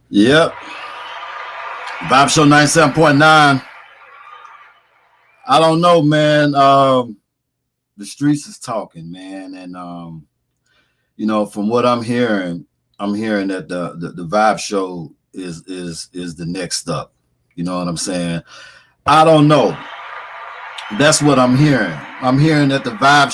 Yep. Vibe Show 97.9. I don't know, man. The streets is talking, man. And from what I'm hearing that the Vibe Show is the next up. You know what I'm saying? I don't know. That's what I'm hearing. I'm hearing that the Vibe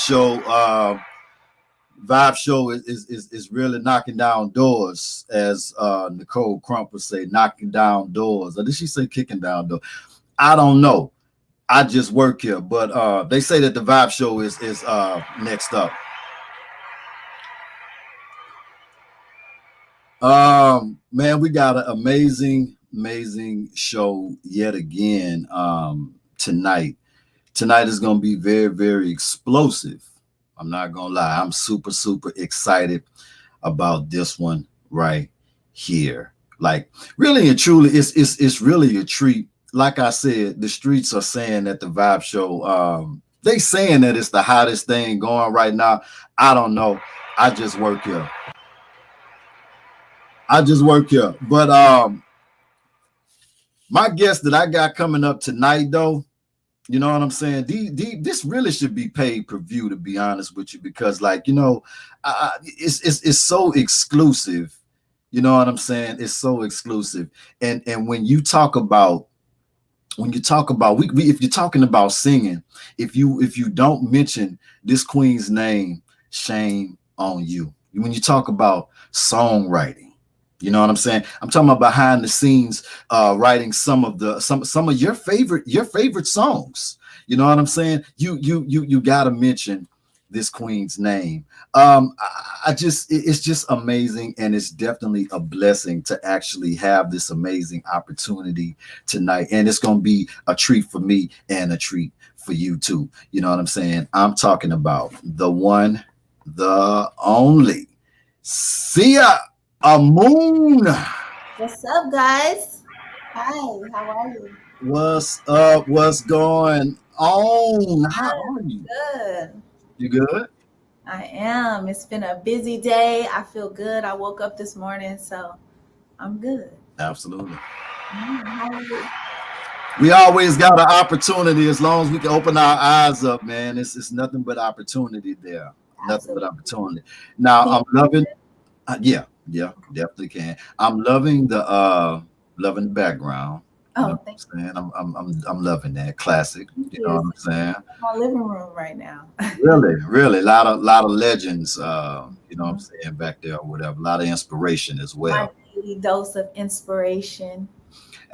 Show is really knocking down doors, as Nicole Crump would say, knocking down doors. Or did she say kicking down doors? I don't know. I just work here, but they say that the Vibe Show is next up. Man, we got an amazing show yet again tonight. Tonight is going to be very, very explosive. I'm not going to lie. I'm super excited about this one right here. Like, really and truly, it's really a treat. Like I said, the streets are saying that the Vibe Show, they saying that it's the hottest thing going right now. I don't know. I just work here. But my guest that I got coming up tonight, though, you know what I'm saying? This really should be paid per view, to be honest with you, because, like, it's so exclusive. You know what I'm saying? It's so exclusive. And when you talk about if you're talking about singing, if you don't mention this queen's name, shame on you. When you talk about songwriting, you know what I'm saying? I'm talking about behind the scenes, writing some of your favorite songs. You know what I'm saying? You gotta mention this queen's name. It's just amazing, and it's definitely a blessing to actually have this amazing opportunity tonight. And it's gonna be a treat for me and a treat for you too. You know what I'm saying? I'm talking about the one, the only Sia Amun. What's up, guys? Hi, how are you? What's up? What's going on? How are you? Good. You good? I am. It's been a busy day. I feel good. I woke up this morning, so I'm good. Absolutely. How are you? We always got an opportunity as long as we can open our eyes up, man. It's nothing but opportunity there. Nothing but opportunity. Now I'm loving. Yeah, definitely can. I'm loving the background. Oh, thanks. I'm loving that classic. You know what I'm saying? My living room right now. Really, a lot of legends. You know what I'm saying, back there or whatever. A lot of inspiration as well. My daily dose of inspiration.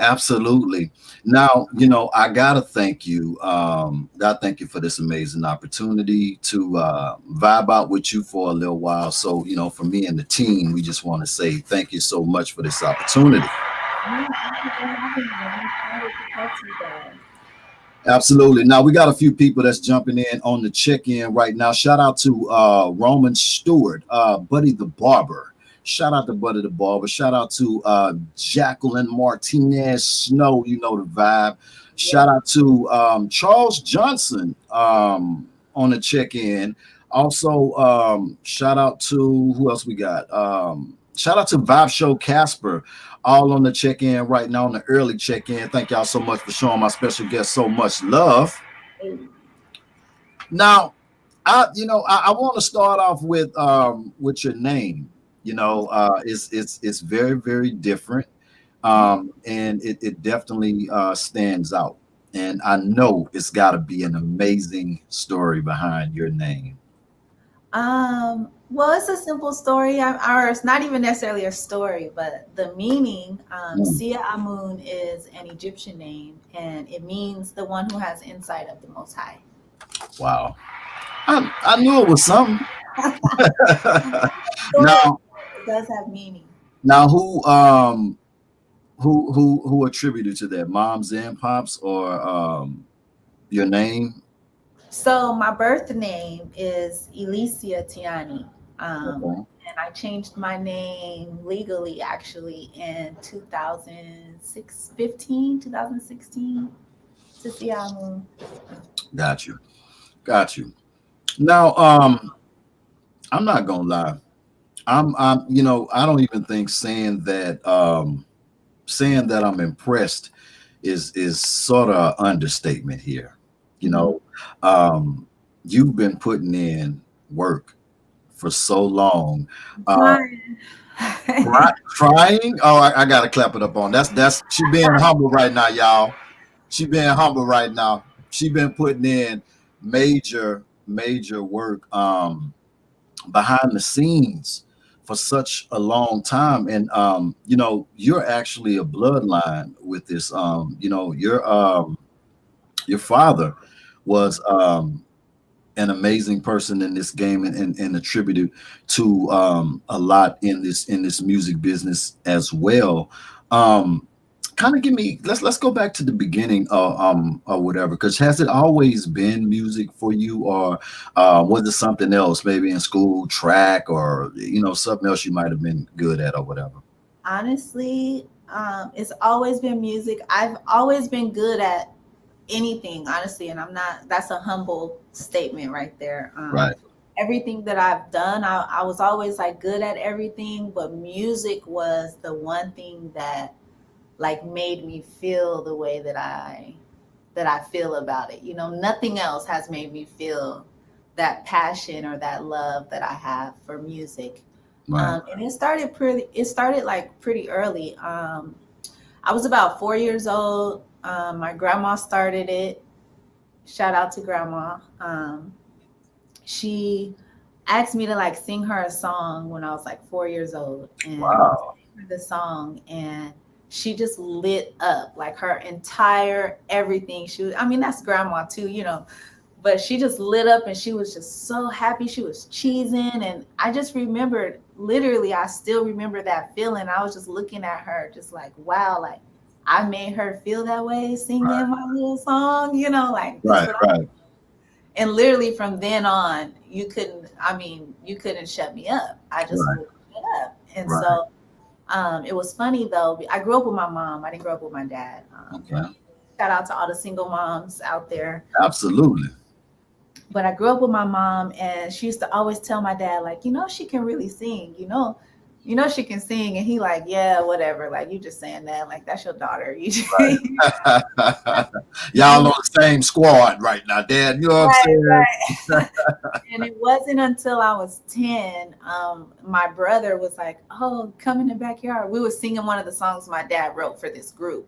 Absolutely. Now, I gotta thank you. Thank you for this amazing opportunity to vibe out with you for a little while. So, for me and the team, we just want to say thank you so much for this opportunity. Absolutely. Now we got a few people that's jumping in on the check-in right now. Shout out to Roman Stewart, Buddy the Barber. Shout out to Buddy the Barber. Shout out to Jacqueline Martinez Snow. You know the vibe. Shout out to Charles Johnson on the check-in. Also, shout out to who else we got? Shout out to Vibe Show Casper, all on the check-in right now, on the early check-in. Thank y'all so much for showing my special guest so much love. Now, I want to start off with your name. It's very, very different, and it definitely stands out. And I know it's got to be an amazing story behind your name. Well, it's a simple story, or it's not even necessarily a story, but the meaning, Sia Amun is an Egyptian name, and it means the one who has insight of the Most High. Wow. I knew it was something. Now, it does have meaning. Now, who attributed to that? Moms and pops, or your name? So my birth name is Elysia Tiani. And I changed my name legally actually in 2016 to Sia Amun. Got you. Now, I'm not gonna lie. I don't even think saying that saying that I'm impressed is sort of an understatement here. You know, you've been putting in work for so long. Uh, Trying. Oh, I gotta clap it up on. That's she being humble right now, y'all. She being humble right now. She been putting in major work behind the scenes for such a long time. And you know, you're actually a bloodline with this. You know, your father was an amazing person in this game, and attributed to a lot in this music business as well. Um, Kind of give me, let's go back to the beginning, or whatever. Because has it always been music for you, or was it something else, maybe in school, track, or you know, something else you might have been good at or whatever? Honestly, it's always been music. I've always been good at anything, honestly, and I'm not. That's a humble statement right there. Right. Everything that I've done, I was always like good at everything, but music was the one thing that like made me feel the way that I feel about it. You know, nothing else has made me feel that passion or that love that I have for music. Right. And it started like pretty early. I was about 4 years old. My grandma started it. Shout out to grandma. She asked me to like sing her a song when I was like 4 years old, and I Wow. sang her the song, and she just lit up like her entire everything. She was, I mean, that's grandma too, you know, but she just lit up and she was just so happy. She was cheesing, and I just remembered, literally, I still remember that feeling. I was just looking at her, just like, wow, like I made her feel that way singing Right. my little song, you know, like this Right. what I, Right. and literally from then on, you couldn't shut me up. I just Right. wouldn't shut up. And Right. so it was funny though. I grew up with my mom. I didn't grow up with my dad. Okay. Shout out to all the single moms out there. Absolutely. But I grew up with my mom, and she used to always tell my dad, like, you know, she can really sing. You know, she can sing. And he like, yeah, whatever. Like, you just saying that. Like, that's your daughter. You just, Y'all on the same squad right now, Dad. You know what I'm right, saying? right. And it wasn't until I was 10, my brother was like, oh, come in the backyard. We were singing one of the songs my dad wrote for this group.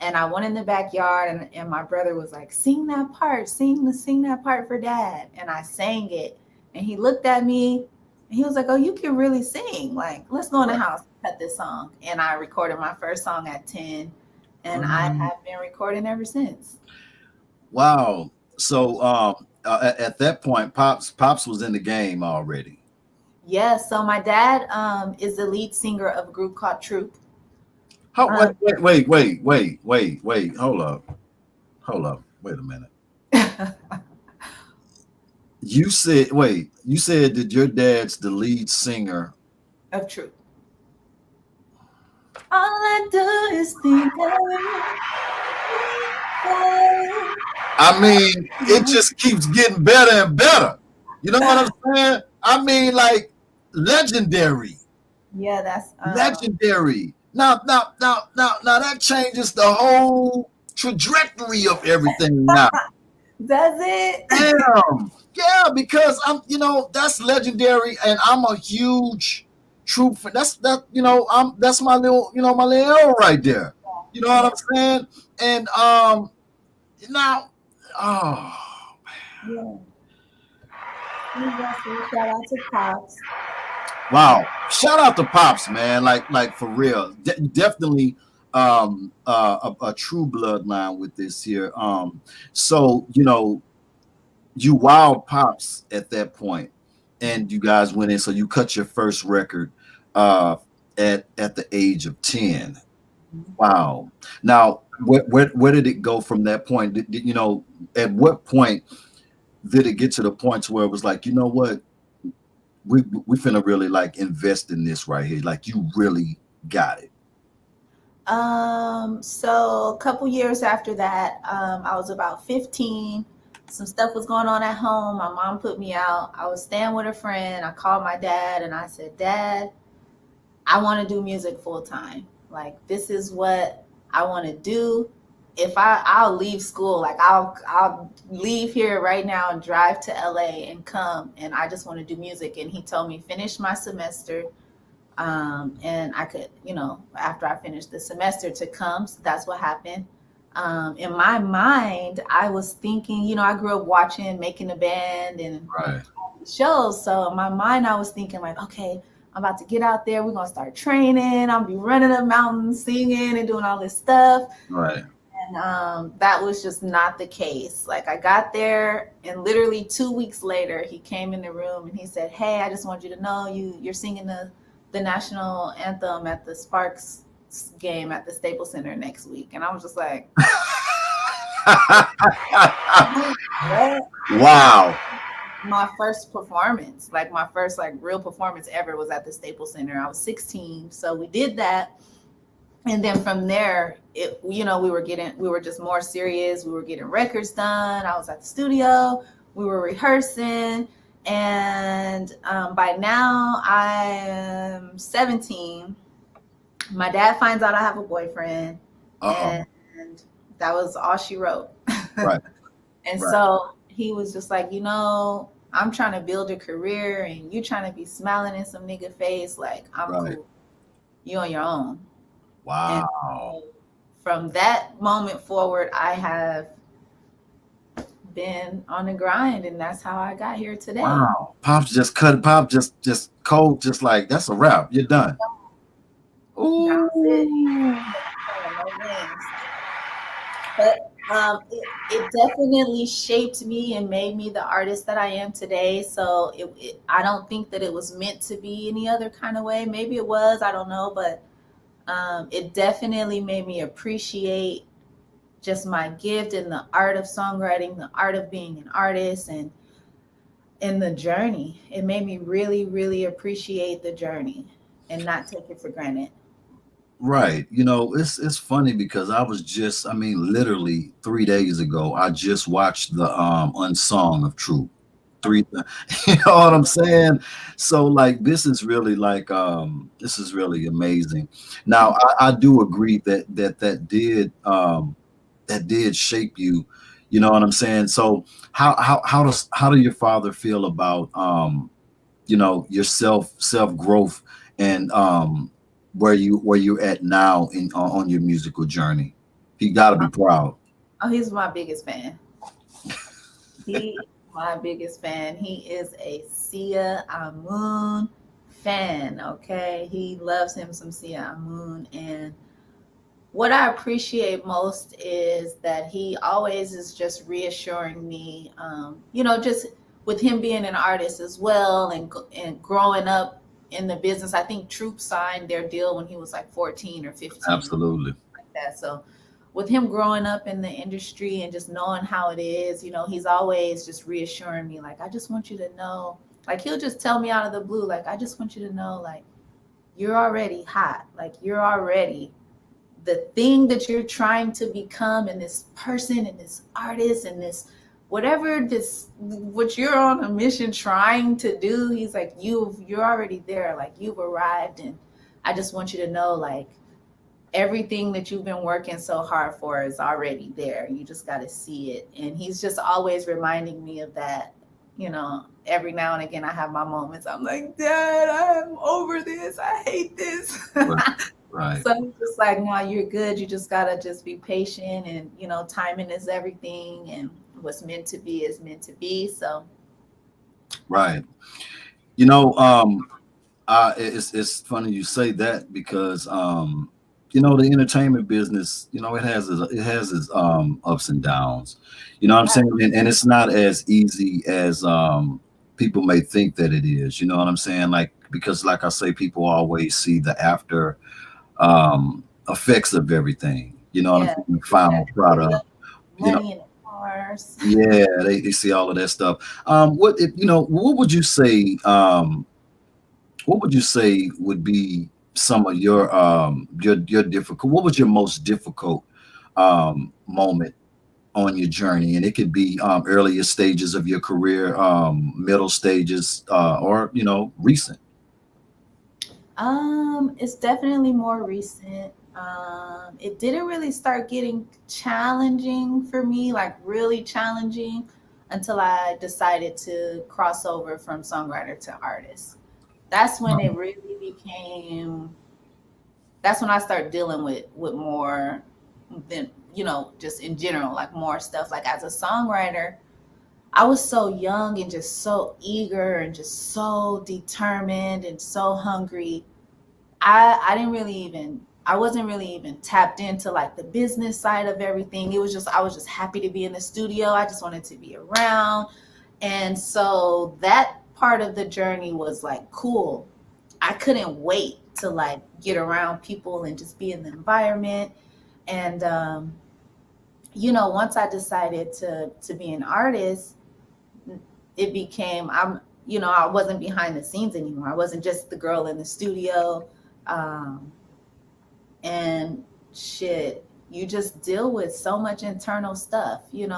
And I went in the backyard, and my brother was like, sing that part, sing that part for dad. And I sang it. And he looked at me and he was like, oh, you can really sing. Like, let's go in the house and cut this song. And I recorded my first song at 10. And I have been recording ever since. Wow. So at that point, Pops was in the game already. Yes. So my dad is the lead singer of a group called Troop. How, Um, wait. Hold up. Wait a minute. You said that your dad's the lead singer. of Troop. All I do is think of you. I mean, it just keeps getting better and better. You know what I'm saying? I mean, like legendary. Yeah, that's Legendary. Now, that changes the whole trajectory of everything now. does it? Damn. Yeah, because that's legendary, and I'm a huge Troop fan. That's my little arrow right there. You know what I'm saying? And now, oh, Yeah. Shout out to Pops. wow. Shout out to Pops, man. Like for real. Definitely a true bloodline with this here. So you wowed Pops at that point, and you guys went in. So you cut your first record at the age of 10. Wow. Now, where did it go from that point? At what point did it get to the point where it was like, you know what, we finna really like invest in this right here? Like, you really got it. So a couple years after that, I was about 15. Some stuff was going on at home. My mom put me out. I was staying with a friend. I called my dad and I said, Dad, I want to do music full time. Like, this is what I want to do. If I'll leave school, like I'll leave here right now and drive to LA and come, and I just want to do music. And he told me finish my semester, and I could, after I finished the semester to come. So that's what happened. In my mind, I was thinking, I grew up watching Making a Band and Right. shows. So in my mind, I was thinking like, okay, I'm about to get out there. We're gonna start training. I'll be running up mountains, singing, and doing all this stuff. Right. And that was just not the case. Like, I got there, and literally 2 weeks later, he came in the room and he said, "Hey, I just want you to know you're singing the national anthem at the Sparks game at the Staples Center next week." And I was just like, what? Wow. My first performance, like my first like real performance ever, was at the Staples Center. I was 16, so we did that. And then from there, we were just more serious. We were getting records done. I was at the studio. We were rehearsing. And by now, I'm 17. My dad finds out I have a boyfriend. Uh-oh. And that was all she wrote. Right. And Right. so he was just like, I'm trying to build a career and you trying to be smiling in some nigga face. Like, I'm Right. cool. You on your own. Wow. And from that moment forward, I have been on the grind, and that's how I got here today. Wow. Pop's just cut. Pop just cold, just like, that's a wrap. You're done. Ooh. That was it. No wins. But it definitely shaped me and made me the artist that I am today. So I don't think that it was meant to be any other kind of way. Maybe it was, I don't know, but it definitely made me appreciate just my gift and the art of songwriting, the art of being an artist, and in the journey. It made me really, really appreciate the journey and not take it for granted. Right. It's funny because literally 3 days ago, I just watched the Unsung of Truth. You know what I'm saying? So like, this is really amazing. Now, I do agree that did shape you. You know what I'm saying? So how do your father feel about your self growth and where you're at now on your musical journey? He got to be proud. Oh, he's my biggest fan. He my biggest fan. He is a Sia Amun fan. Okay, he loves him some Sia Amun, and what I appreciate most is that he always is just reassuring me. Just with him being an artist as well, and growing up in the business. I think Troop signed their deal when he was like 14 or 15. Absolutely. Like that. So with him growing up in the industry and just knowing how it is, he's always just reassuring me, like, I just want you to know, like, he'll just tell me out of the blue, like, I just want you to know, like, you're already hot. Like, you're already the thing that you're trying to become, and this person and this artist and this whatever what you're on a mission trying to do. He's like, you're already there. Like, you've arrived, and I just want you to know, like, everything that you've been working so hard for is already there. You just got to see it. And he's just always reminding me of that. Every now and again I have my moments. I'm like, Dad, I'm over this. I hate this. Right. So he's just like, no, you're good. You just got to just be patient, and, timing is everything, and what's meant to be is meant to be. So. Right. It's funny you say that because, the entertainment business, it has its ups and downs. You know what I'm saying? And it's not as easy as people may think that it is. You know what I'm saying? Like, because like I say, people always see the after effects of everything. You know what I'm saying? The final product. Money in the cars. Yeah, they see all of that stuff. What would you say? What would you say would be some of your difficult? What was your most difficult moment on your journey? And it could be earlier stages of your career, middle stages, or recent. It's definitely more recent. It didn't really start getting challenging for me, like really challenging, until I decided to cross over from songwriter to artist. That's when it really became, that's when I started dealing with more than, just in general, like more stuff. Like as a songwriter, I was so young and just so eager and just so determined and so hungry. I didn't really even, I wasn't really even tapped into like the business side of everything. It was just, I was just happy to be in the studio. I just wanted to be around. And so that part of the journey was like cool. I couldn't wait to like get around people and just be in the environment. And once I decided to be an artist, it became, I wasn't behind the scenes anymore. I wasn't just the girl in the studio. And shit, you just deal with so much internal stuff, and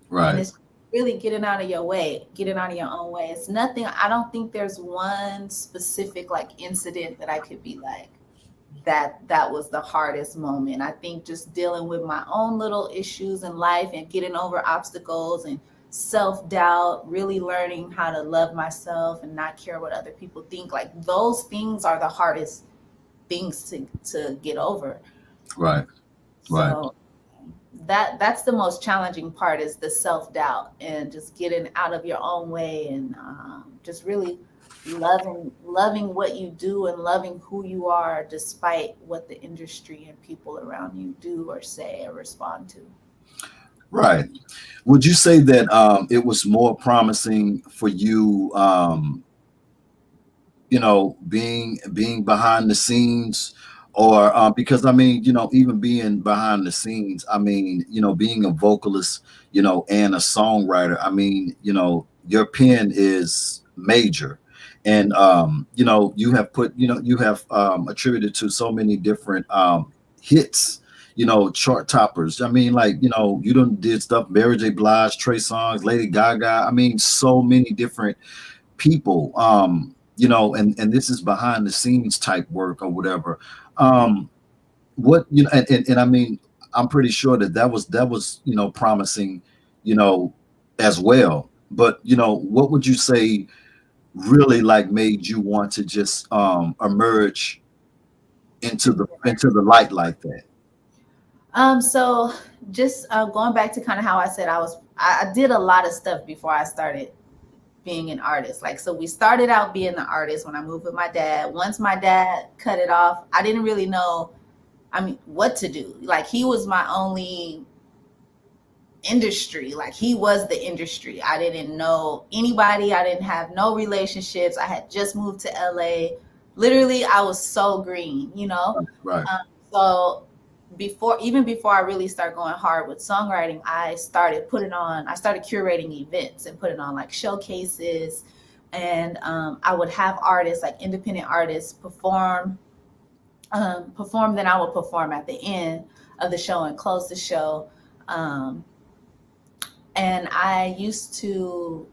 Right. it's really getting out of your way, getting out of your own way. It's nothing. I don't think there's one specific like incident that I could be like, that was the hardest moment. I think just dealing with my own little issues in life and getting over obstacles and self-doubt, really learning how to love myself and not care what other people think. Like those things are the hardest things to get over. Right. Right. So that's the most challenging part, is the self-doubt and just getting out of your own way, and just really loving what you do and loving who you are despite what the industry and people around you do or say or respond to. Right. Would you say that it was more promising for you, being behind the scenes, or because I mean, even being behind the scenes, I mean, being a vocalist, and a songwriter, I mean, your pen is major. And you have put, you have attributed to so many different hits, chart toppers. I mean, like, you done did stuff, Mary J. Blige, Trey Songz, Lady Gaga. I mean, so many different people, and this is behind the scenes type work or whatever. What, and I mean, I'm pretty sure that was, promising, as well. But, what would you say really like made you want to just emerge into the light like that? So just going back to kind of how I said I did a lot of stuff before I started being an artist. Like, so we started out being the artist when I moved with my dad. Once my dad cut it off, I didn't really know, what to do. Like, he was my only industry. Like, he was the industry. I didn't know anybody. I didn't have no relationships. I had just moved to LA. Literally, I was so green, Right. So before I really started going hard with songwriting, I started curating events and putting on like showcases, and I would have artists, like independent artists, perform. Then I would perform at the end of the show and close the show. And I used to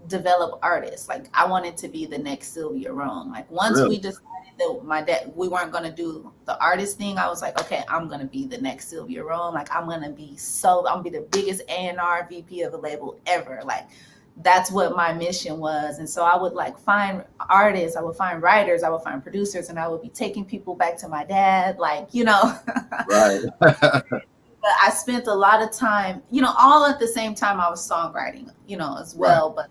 develop artists. Like, I wanted to be the next Sylvia Rome. Like, once Really? we decided that we weren't going to do the artist thing, I was like, okay, I'm going to be the next Sylvia Rome. Like, I'm going to be the biggest A&R VP of a label ever. Like, that's what my mission was. And so I would like find artists, I would find writers, I would find producers, and I would be taking people back to my dad, like, Right. But I spent a lot of time, all at the same time I was songwriting, as well. Right.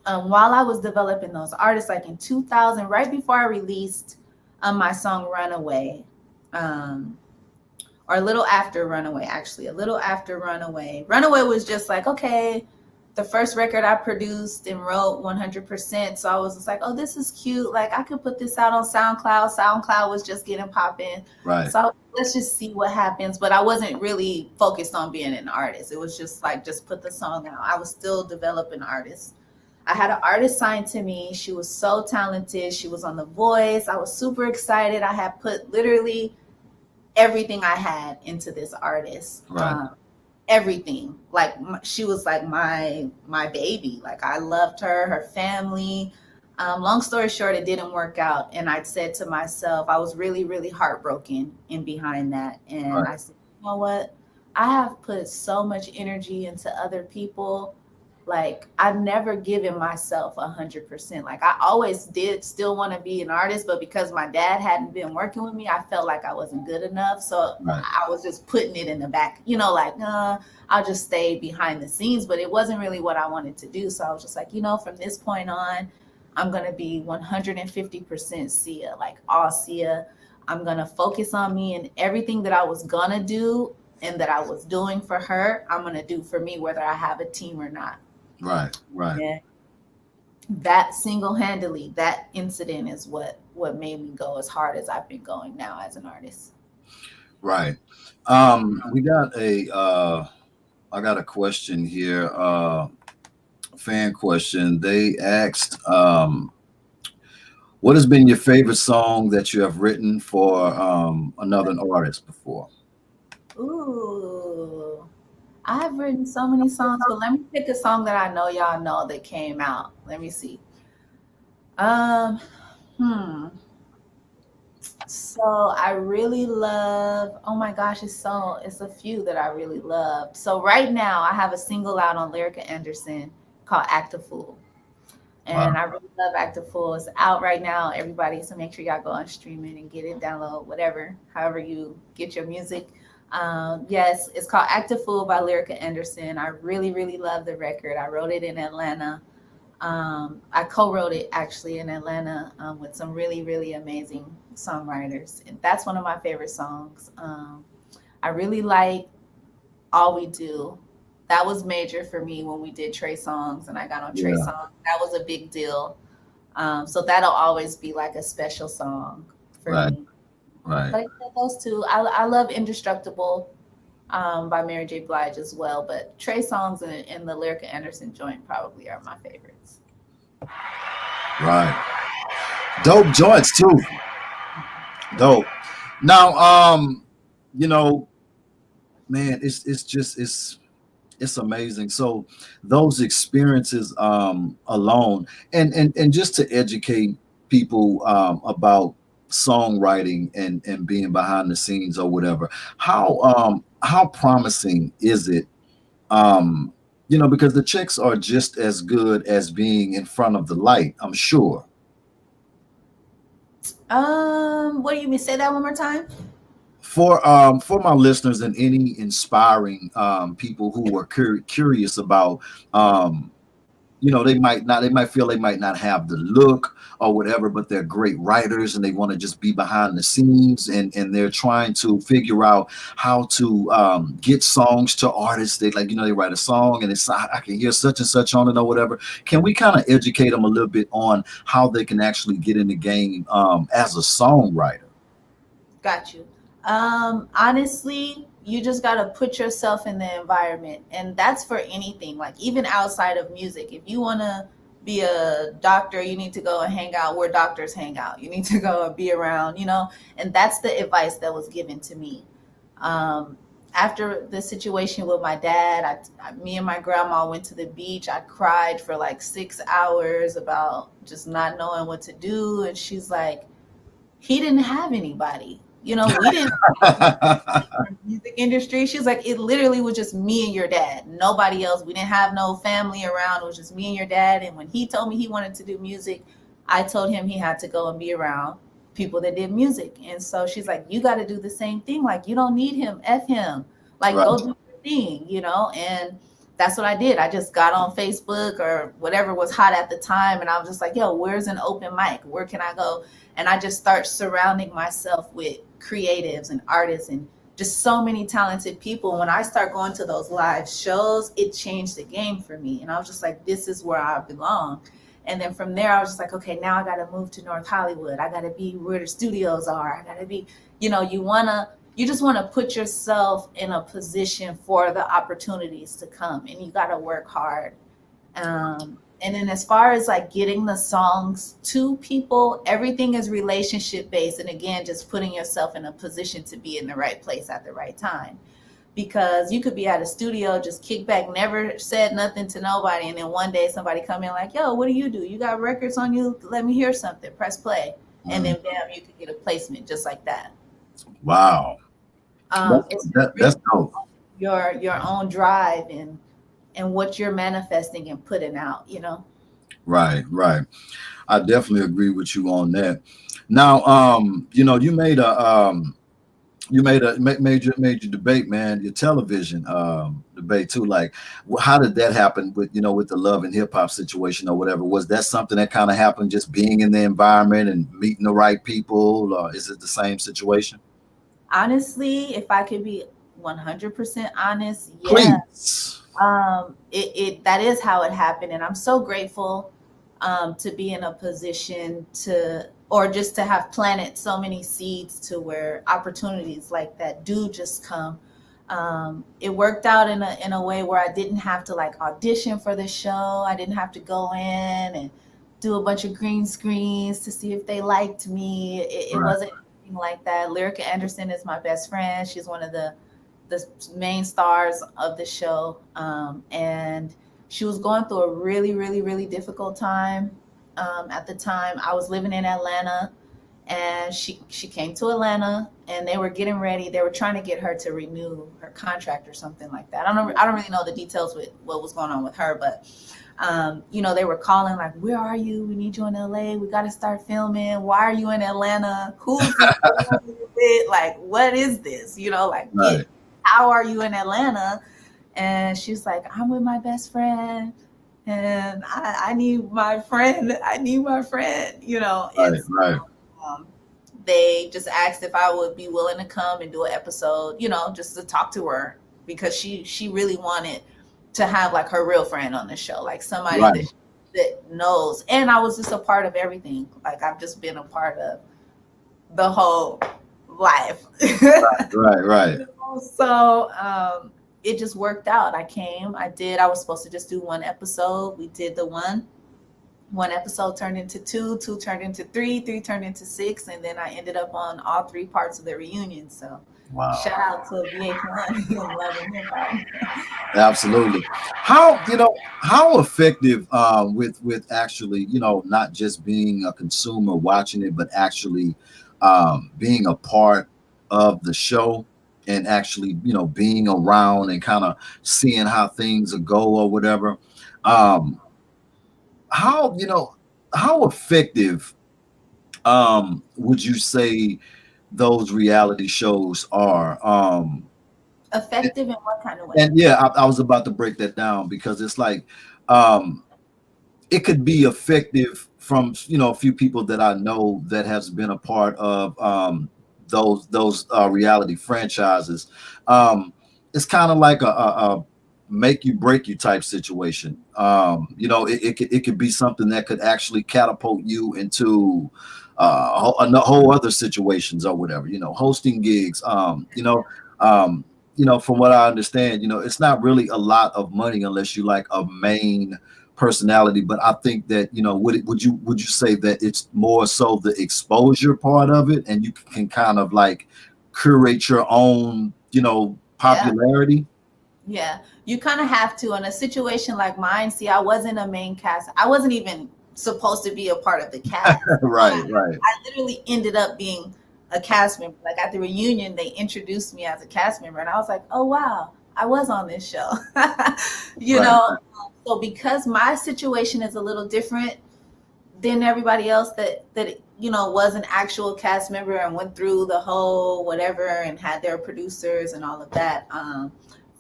But while I was developing those artists, like in 2000, right before I released my song Runaway, or a little after Runaway, actually, Runaway was just like, okay, the first record I produced and wrote 100%. So I was just like, oh, this is cute. Like, I could put this out on SoundCloud. SoundCloud was just getting popping. Right. So let's just see what happens. But I wasn't really focused on being an artist. It was just like, just put the song out. I was still developing artists. I had an artist signed to me. She was so talented. She was on The Voice. I was super excited. I had put literally everything I had into this artist. Right. Everything. Like, she was like my baby. Like, I loved her family. Long story short, it didn't work out. And I said to myself, I was really, really heartbroken in behind that. And Right. I said, you know what? I have put so much energy into other people. Like, I've never given myself 100%. Like, I always did still want to be an artist, but because my dad hadn't been working with me, I felt like I wasn't good enough. So Right. I was just putting it in the back, like, I'll just stay behind the scenes. But it wasn't really what I wanted to do. So I was just like, from this point on, I'm going to be 150% Sia, like all Sia. I'm going to focus on me, and everything that I was going to do and that I was doing for her, I'm going to do for me, whether I have a team or not. Right. Right. Yeah. That single-handedly, that incident is what made me go as hard as I've been going now as an artist. Right. We got I got a question here, fan question. They asked, what has been your favorite song that you have written for another artist before? Ooh, I've written so many songs, but let me pick a song that I know y'all know that came out. Let me see. Um, hmm. So I really love, oh my gosh, it's a few that I really love. So right now I have a single out on Lyrica Anderson called Act a Fool. Wow. And I really love Act a Fool. It's out right now, everybody. So make sure y'all go on streaming and get it, download, whatever, however you get your music. Yes, it's called Act a Fool by Lyrica Anderson. I really, really love the record. I wrote it in Atlanta. I co-wrote it actually in Atlanta with some really, really amazing songwriters. And that's one of my favorite songs. I really like All We Do. That was major for me when we did Trey songs and I got on Trey Yeah. songs. That was a big deal. So that'll always be like a special song for Right. me. Right. But yeah, those two. I love Indestructible by Mary J. Blige as well. But Trey songs and the Lyrica Anderson joint probably are my favorites. Right. Dope joints too. Dope. Now, you know, man, it's amazing. So those experiences alone, and just to educate people about songwriting and being behind the scenes or whatever, how promising is it? Because the chicks are just as good as being in front of the light, I'm sure. What do you mean? Say that one more time. For my listeners and any inspiring people who are curious about they might feel they might not have the look or whatever, but they're great writers and they want to just be behind the scenes, and they're trying to figure out how to get songs to artists. They they write a song and I can hear such and such on it or whatever. Can we kind of educate them a little bit on how they can actually get in the game as a songwriter? Got you. Honestly, you just got to put yourself in the environment, and that's for anything, like even outside of music. If you want to be a doctor, you need to go and hang out where doctors hang out. You need to go and be around, and that's the advice that was given to me. After the situation with my dad, me and my grandma went to the beach. I cried for like 6 hours about just not knowing what to do. And she's like, he didn't have anybody. We didn't music industry. She's like, it literally was just me and your dad, nobody else. We didn't have no family around. It was just me and your dad. And when he told me he wanted to do music, I told him he had to go and be around people that did music. And so she's like, you got to do the same thing. Like, you don't need him. F him. Like, Right. go do your thing, and that's what I did. I just got on Facebook or whatever was hot at the time. And I was just like, yo, where's an open mic? Where can I go? And I just start surrounding myself with creatives and artists and just so many talented people. When I start going to those live shows, it changed the game for me. And I was just like, this is where I belong. And then from there, I was just like, okay, now I got to move to North Hollywood. I got to be where the studios are. I got to be, you just want to put yourself in a position for the opportunities to come, and you got to work hard. And then as far as like getting the songs to people, everything is relationship based. And again, just putting yourself in a position to be in the right place at the right time. because you could be at a studio, just kick back, never said nothing to nobody. And then one day somebody come in like, yo, what do? You got records on you? Let me hear something. Press play. And then bam, you could get a placement just like that. Wow. That's dope. Your own drive and what you're manifesting and putting out, Right. I definitely agree with you on that. Now, you made a major debate, man, your television debate too. Like, how did that happen with the Love and Hip Hop situation or whatever? Was that something that kind of happened just being in the environment and meeting the right people, or is it the same situation? Honestly, if I could be 100% honest, yeah. Please. That is how it happened, and I'm so grateful to be in a position just to have planted so many seeds to where opportunities like that do just come. It worked out in a way where I didn't have to like audition for the show. I didn't have to go in and do a bunch of green screens to see if they liked me. It wasn't anything like that. Lyrica Anderson is my best friend. She's one of the main stars of the show. And she was going through a really, really, really difficult time. At the time, I was living in Atlanta, and she came to Atlanta, and they were getting ready. They were trying to get her to renew her contract or something like that. I don't really know the details with what was going on with her, but they were calling like, "Where are you? We need you in LA. We got to start filming. Why are you in Atlanta? Who's with? Like, what is this? Right. How are you in Atlanta?" And she's like, "I'm with my best friend. And I need my friend. Right. They just asked if I would be willing to come and do an episode, just to talk to her, because she really wanted to have like her real friend on the show, like somebody that knows. And I was just a part of everything. Like, I've just been a part of the whole life. Right. So it just worked out. I was supposed to just do one episode. We did the one episode turned into two turned into three turned into 6, and then I ended up on all 3 parts of the reunion. So wow. Shout out to VH1 and Love and Hip Hop. Absolutely. How effective with actually, not just being a consumer watching it, but actually being a part of the show, and actually, being around and kind of seeing how things go or whatever. How effective would you say those reality shows are? Effective in what kind of way? And yeah, I was about to break that down, because it's like it could be effective from a few people that I know that has been a part of those reality franchises. It's kind of like a make you break you type situation. It could be something that could actually catapult you into a whole other situations or whatever. Hosting gigs. From what I understand, it's not really a lot of money unless you like a main personality. But I think that would you say that it's more so the exposure part of it, and you can kind of like curate your own popularity? Yeah, you kind of have to. In a situation like mine, see, I wasn't a main cast. I wasn't even supposed to be a part of the cast. Right. I literally ended up being a cast member. Like, at the reunion, they introduced me as a cast member, and I was like, oh wow, I was on this show. So because my situation is a little different than everybody else that was an actual cast member and went through the whole whatever and had their producers and all of that,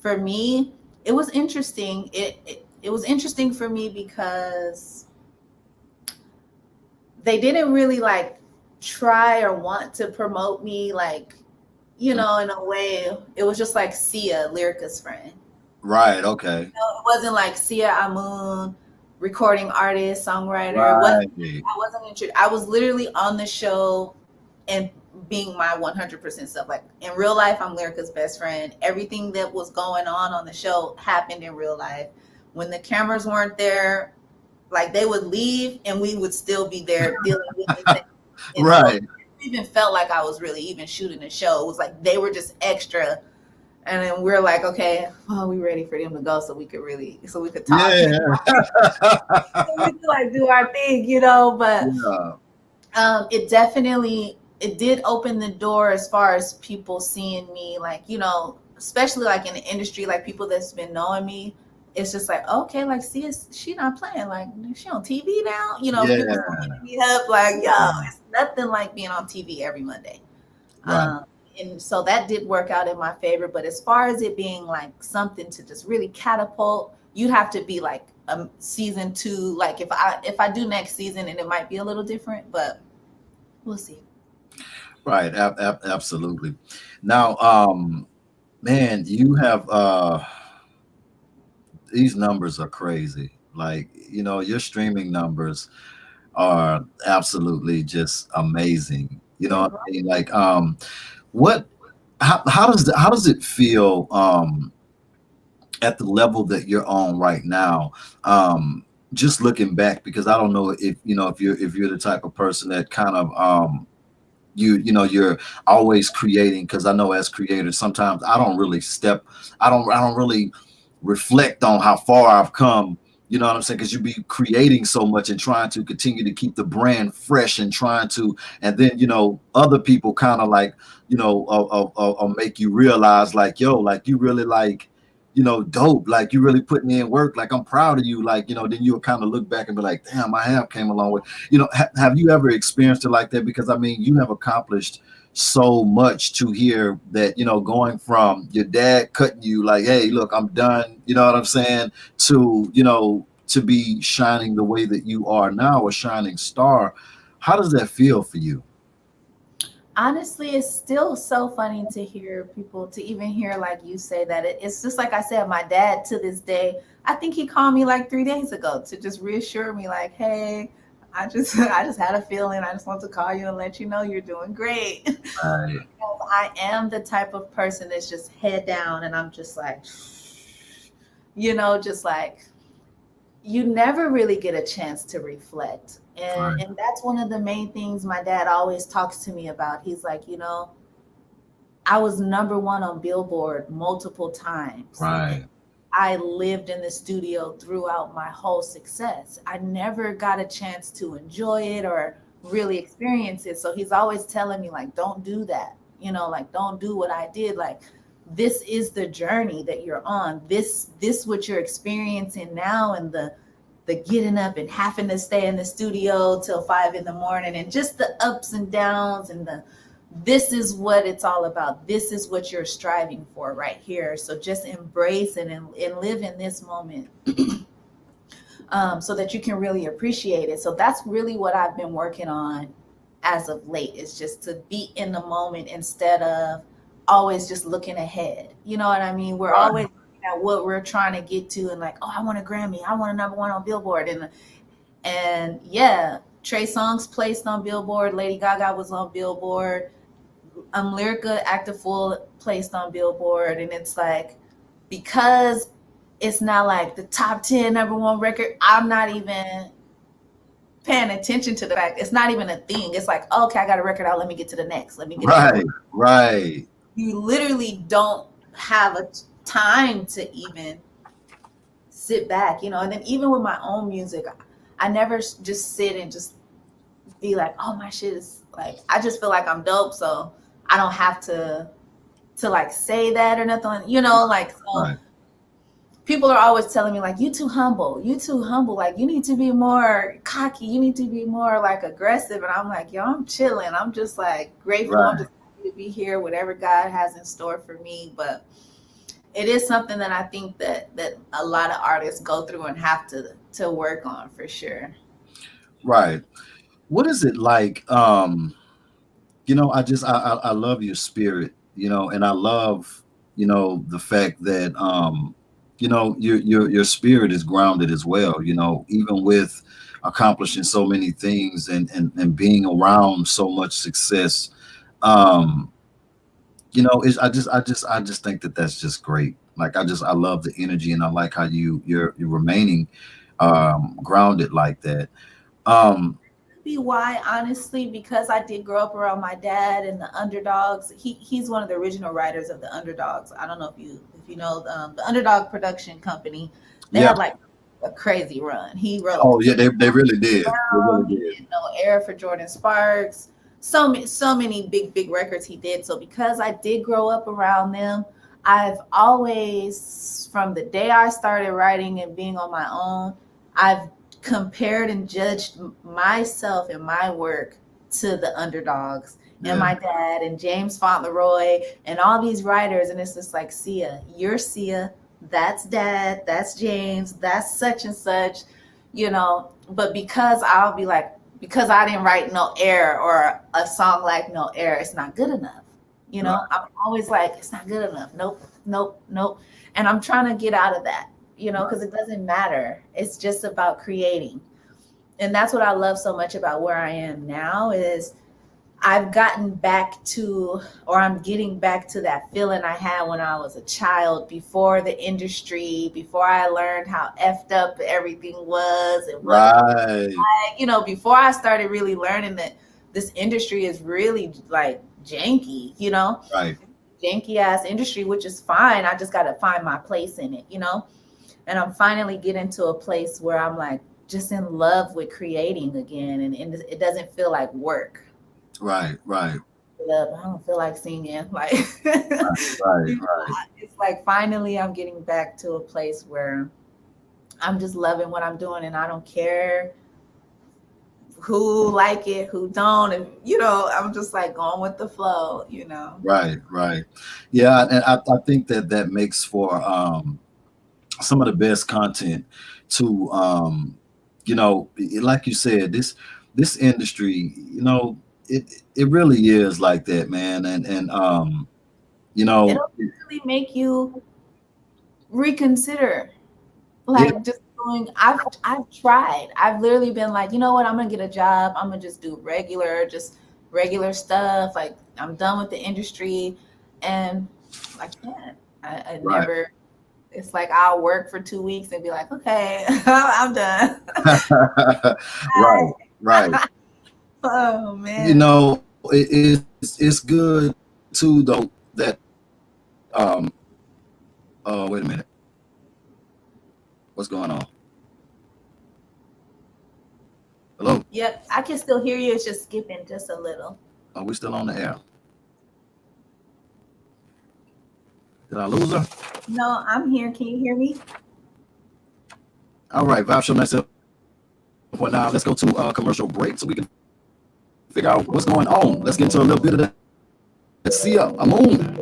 for me it was interesting. It was interesting for me because they didn't really like try or want to promote me, like, in a way. It was just like Sia, Lyrica's friend. Right. Okay. It wasn't like Sia Amun, recording artist, songwriter. Right. I was literally on the show and being my 100% self. Like, in real life, I'm Lyrica's best friend. Everything that was going on the show happened in real life. When the cameras weren't there, like, they would leave and we would still be there dealing with it. Right. So it even felt like I was really even shooting a show. It was like they were just extra And then we're like, okay, well, we ready for them to go so we could really, so we could talk, Yeah. so we could like do our thing, you know. But Yeah. it definitely, it did open the door as far as people seeing me, like, you know, especially like in the industry, like people that's been knowing me. It's just like, okay, like, see, she not playing, like, she on TV now, you know. People Yeah. start hitting me up like, yo, it's nothing like being on TV every Monday. Right. And so that did work out in my favor. But as far as it being like something to just really catapult, you'd have to be like season 2. Like if I do next season, and it might be a little different, but we'll see. Right. Absolutely. Now, man, you have these numbers are crazy. Like, you know, your streaming numbers are absolutely just amazing. You know what I mean? Like, what how does it feel at the level that you're on right now? Just looking back, because I don't know if you know if you're the type of person that kind of you know you're always creating, because I know as creators sometimes I don't really reflect on how far I've come, you know what I'm saying, because you be creating so much and trying to continue to keep the brand fresh and trying to, and then you know other people kind of like, you know, make you realize like, yo, like you really like, you know, dope, like you really putting in work, like I'm proud of you, like, you know, then you'll kind of look back and be like, damn, I have came a long way. You know, have you ever experienced it like that? Because I mean, you have accomplished so much to hear that, you know, going from your dad cutting you like, hey, look, I'm done, you know what I'm saying, to, you know, to be shining the way that you are now, a shining star. How does that feel for you? Honestly, it's still so funny to hear people, to even hear like you say that. It's just like I said, my dad to this day, I think he called me like 3 days ago to just reassure me, like, hey, I just had a feeling. I just want to call you and let you know you're doing great. Right. I am the type of person that's just head down, and I'm just like, you know, just like, you never really get a chance to reflect. Right. And that's one of the main things my dad always talks to me about. He's like, you know, I was number one on Billboard multiple times. Right. I lived in the studio throughout my whole success. I never got a chance to enjoy it or really experience it. So he's always telling me, like, don't do that. You know, like, don't do what I did. Like, this is the journey that you're on. This what you're experiencing now, and the getting up and having to stay in the studio till 5 in the morning, and just the ups and downs, and the this is what it's all about. This is what you're striving for right here. So just embrace it, and live in this moment, so that you can really appreciate it. So that's really what I've been working on as of late, is just to be in the moment instead of always just looking ahead. You know what I mean? We're Right. always looking at what we're trying to get to, and like, oh, I want a Grammy, I want a number one on Billboard, and yeah, Trey Songz placed on Billboard, Lady Gaga was on Billboard, Lyrica Active Full placed on Billboard, and it's like, because it's not like the top 10 number one record, I'm not even paying attention to the fact it's not even a thing. It's like, okay, I got a record out, let me get to the next. Let me get to the Right. Right. You literally don't have a time to even sit back, you know. And then even with my own music, I never just sit and just be like, oh, my shit is like, I just feel like I'm dope, so I don't have to like say that or nothing, you know. Like, so Right. people are always telling me, like, you too humble, like, you need to be more cocky, you need to be more like aggressive. And I'm like, yo, I'm chilling, I'm just like grateful. I'm Right. just happy to be here, whatever God has in store for me. But it is something that I think that a lot of artists go through and have to work on, for sure. Right. What is it like? You know, I love your spirit, you know, and I love, you know, the fact that you know, your spirit is grounded as well, you know, even with accomplishing so many things and being around so much success. Um, you know, I just think that that's just great. Like I love the energy, and I like how you're remaining grounded like that. Um, be why, honestly, because I did grow up around my dad and the Underdogs. He's one of the original writers of the Underdogs. I don't know if you know the Underdog production company. They Yeah. had like a crazy run. He wrote Oh yeah, they really did. They really He did. did No Air for Jordan Sparks. So many big records he did. So because I did grow up around them, I've always, from the day I started writing and being on my own, I've compared and judged myself and my work to the Underdogs and Yeah. my dad and James Fauntleroy and all these writers. And it's just like, Sia, you're Sia, that's dad, that's James, that's such and such, you know. But because I'll be like, because I didn't write No Air or a song like No Air, it's not good enough. You know, Right. I'm always like, it's not good enough. Nope, nope, nope. And I'm trying to get out of that, you know, because it doesn't matter. It's just about creating. And that's what I love so much about where I am now is I've gotten back to, or I'm getting back to that feeling I had when I was a child, before the industry, before I learned how effed up everything was. And Right. you know, before I started really learning that this industry is really like janky, you know, Right. janky ass industry, which is fine. I just got to find my place in it, you know. And I'm finally getting to a place where I'm like just in love with creating again, and it doesn't feel like work. Right. Right. I don't feel like singing. Like, Right. it's like finally I'm getting back to a place where I'm just loving what I'm doing, and I don't care who like it, who don't, and you know, I'm just like going with the flow, you know. Right. Right. Yeah, and I think that makes for some of the best content to you know, like you said, this industry, you know, it really is like that, man. And you know, It'll really make you reconsider, yeah, like just doing. I've tried. I've literally been like, you know what, I'm gonna get a job. I'm gonna just do regular stuff. Like, I'm done with the industry, and I can't. I right. never. It's like I'll work for 2 weeks and be like, okay, I'm done. Right. Right. Oh You man. know, it's good too though that wait a minute, what's going on? Hello, Yep, I can still hear you. It's just skipping just a little. are we still on the air? Did I lose her? No, I'm here. Can you hear me? All right, Vibe Show myself. For now, let's go to a commercial break so we can figure out what's going on. Let's get into a little bit of that Sia Amun.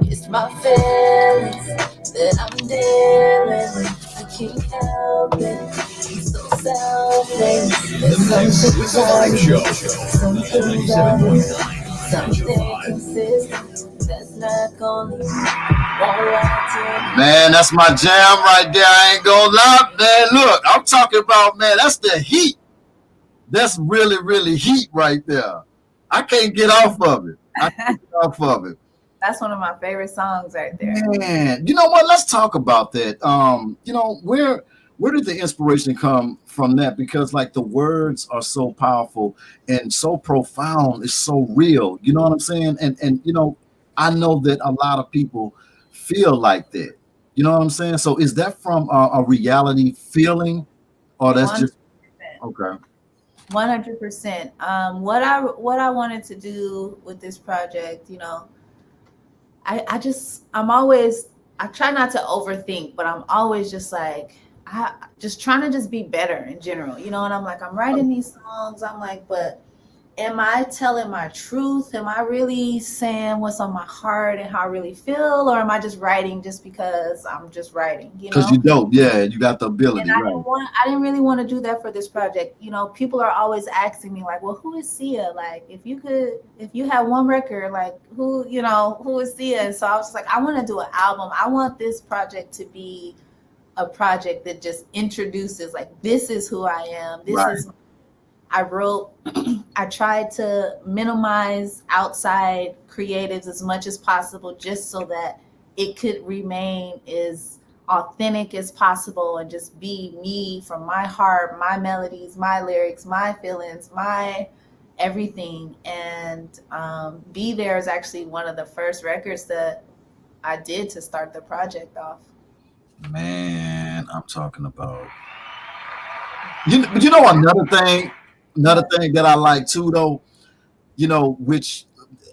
It's my feelings that I'm dealing with. I can't help it. I'm so selfish. There's something I need. Something I need. Something consistent that's not gonna leave. Man, that's my jam right there. I ain't gonna lie, man. Look, I'm talking about, man, that's the heat. That's really heat right there. I can't get off of it. I can't get off of it. That's one of my favorite songs right there. Man, you know what? Let's talk about that. You know, where did the inspiration come from that? Because like the words are so powerful and so profound, it's so real. You know what I'm saying? And you know, I know that a lot of people feel like that. You know what I'm saying? So is that from a reality feeling, or that's just 100%. okay? 100%. What I wanted to do with this project, you know, I try not to overthink, but I'm always just like, I just trying to just be better in general, you know. And I'm like, I'm writing these songs. I'm like, but am I telling my truth? Am I really saying what's on my heart and how I really feel? Or am I just writing just because I'm just writing, you Because know? you dope, yeah, you got the And ability, right? I didn't really want to do that for this project. You know, people are always asking me like, well, who is Sia? Like, if you have one record, like who is Sia? And so I was just like, I want to do an album. I want this project to be a project that just introduces like, this is who I am. This Right. is, I wrote, I tried to minimize outside creatives as much as possible just so that it could remain as authentic as possible and just be me from my heart, my melodies, my lyrics, my feelings, my everything. And Be There is actually one of the first records that I did to start the project off. Man, I'm talking about. You know another thing that I like too though, which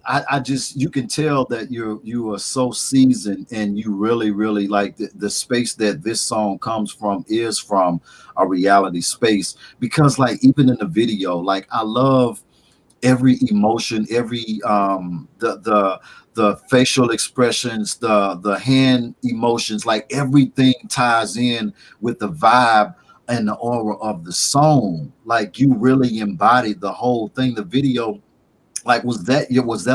I just, you can tell that you are so seasoned and you really like the space that this song comes from is from a reality space, because like even in the video, like I love every emotion, every the facial expressions, the hand emotions, like everything ties in with the vibe and the aura of the song. Like you really embodied the whole thing. The video, like was that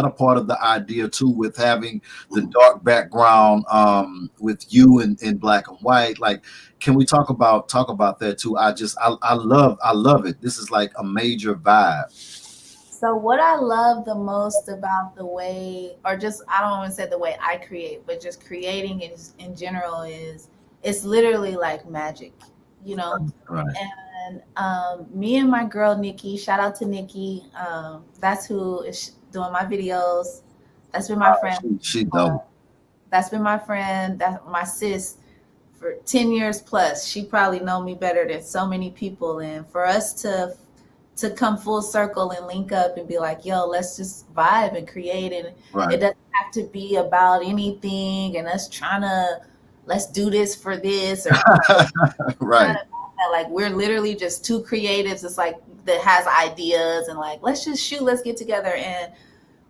a part of the idea too, with having the dark background with you in black and white? Like, can we talk about that too? I love it. This is like a major vibe. So what I love the most about the way, or just I don't want to say the way I create, but just creating in general is it's literally like magic, you know. Right. And Me and my girl Nikki, shout out to Nikki, that's who is doing my videos. That's been my friend. She Uh, dope. that's been my friend. That's my sis for 10 years plus. She probably know me better than so many people. And for us to come full circle and link up and be like, yo, let's just vibe and create. And it Right. doesn't have to be about anything and us trying to, let's do this for this or not Right. about that. Like we're literally just two creatives. It's like that has ideas and like, let's just shoot, let's get together. And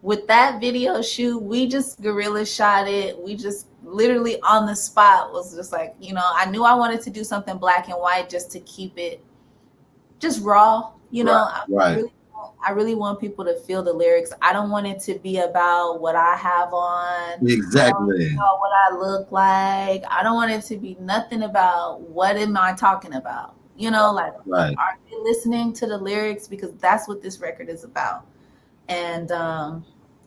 with that video shoot, we just guerrilla shot it. We just literally on the spot was just like, I knew I wanted to do something black and white just to keep it just raw. Right. Right. I really want people to feel the lyrics. I don't want it to be about what I have on. I don't want it to be Exactly. about what I look like. I don't want it to be nothing about what am I talking about. Like Right. are they listening to the lyrics? Because that's what this record is about. And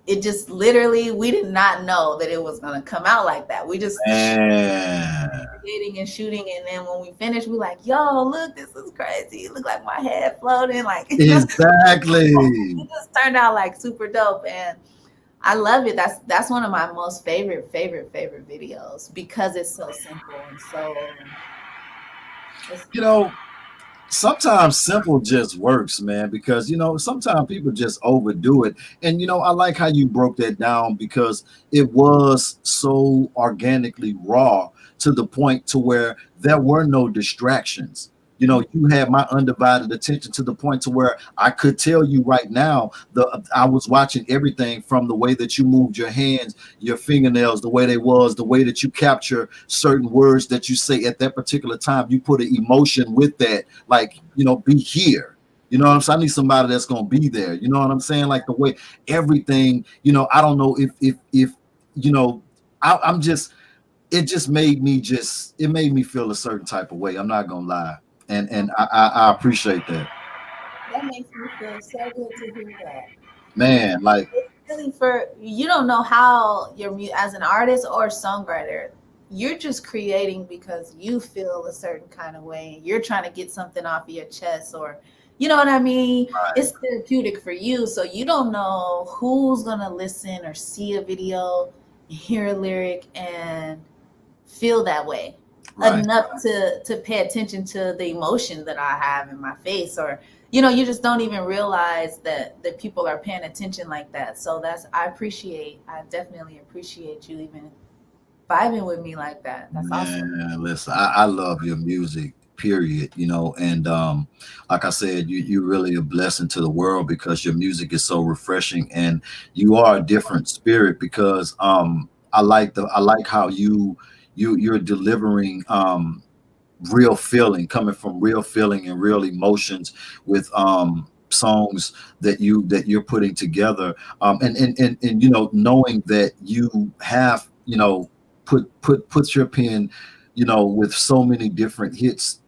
it just literally, we did not know that it was going to come out like that. We just Man. creating and shooting, and then when we finished, we like, yo, look, this is crazy. It looked like my head floating, like Exactly. it just turned out like super dope, and I love it. That's one of my most favorite videos because it's so simple and so it's, You know, sometimes simple just works, man, because sometimes people just overdo it. And I like how you broke that down, because it was so organically raw to the point to where there were no distractions. You had my undivided attention to the point to where I could tell you right now, I was watching everything from the way that you moved your hands, your fingernails, the way they was, the way that you capture certain words that you say at that particular time. You put an emotion with that, like, be here. You know what I'm saying? I need somebody that's gonna be there. You know what I'm saying? Like the way everything, I don't know if I'm just, it made me feel a certain type of way. I'm not gonna lie. And I appreciate that. that makes me feel so good to hear that. Man, like, It's really for you don't know how as an artist or songwriter, you're just creating because you feel a certain kind of way. You're trying to get something off of your chest, or you know what I mean? right, It's therapeutic for you. So you don't know who's gonna listen or see a video, hear a lyric, and feel that way right. enough to pay attention to the emotion that I have in my face, or you just don't even realize that people are paying attention like that. So I definitely appreciate you even vibing with me like that. That's awesome. Man, listen, I love your music, period, you know. And like I said, you're really a blessing to the world because your music is so refreshing, and you are a different spirit because I like how you're delivering real feeling, coming from real feeling and real emotions with songs that you're putting together, and you know, knowing that you have, you know, put your pen, you know, with so many different hits,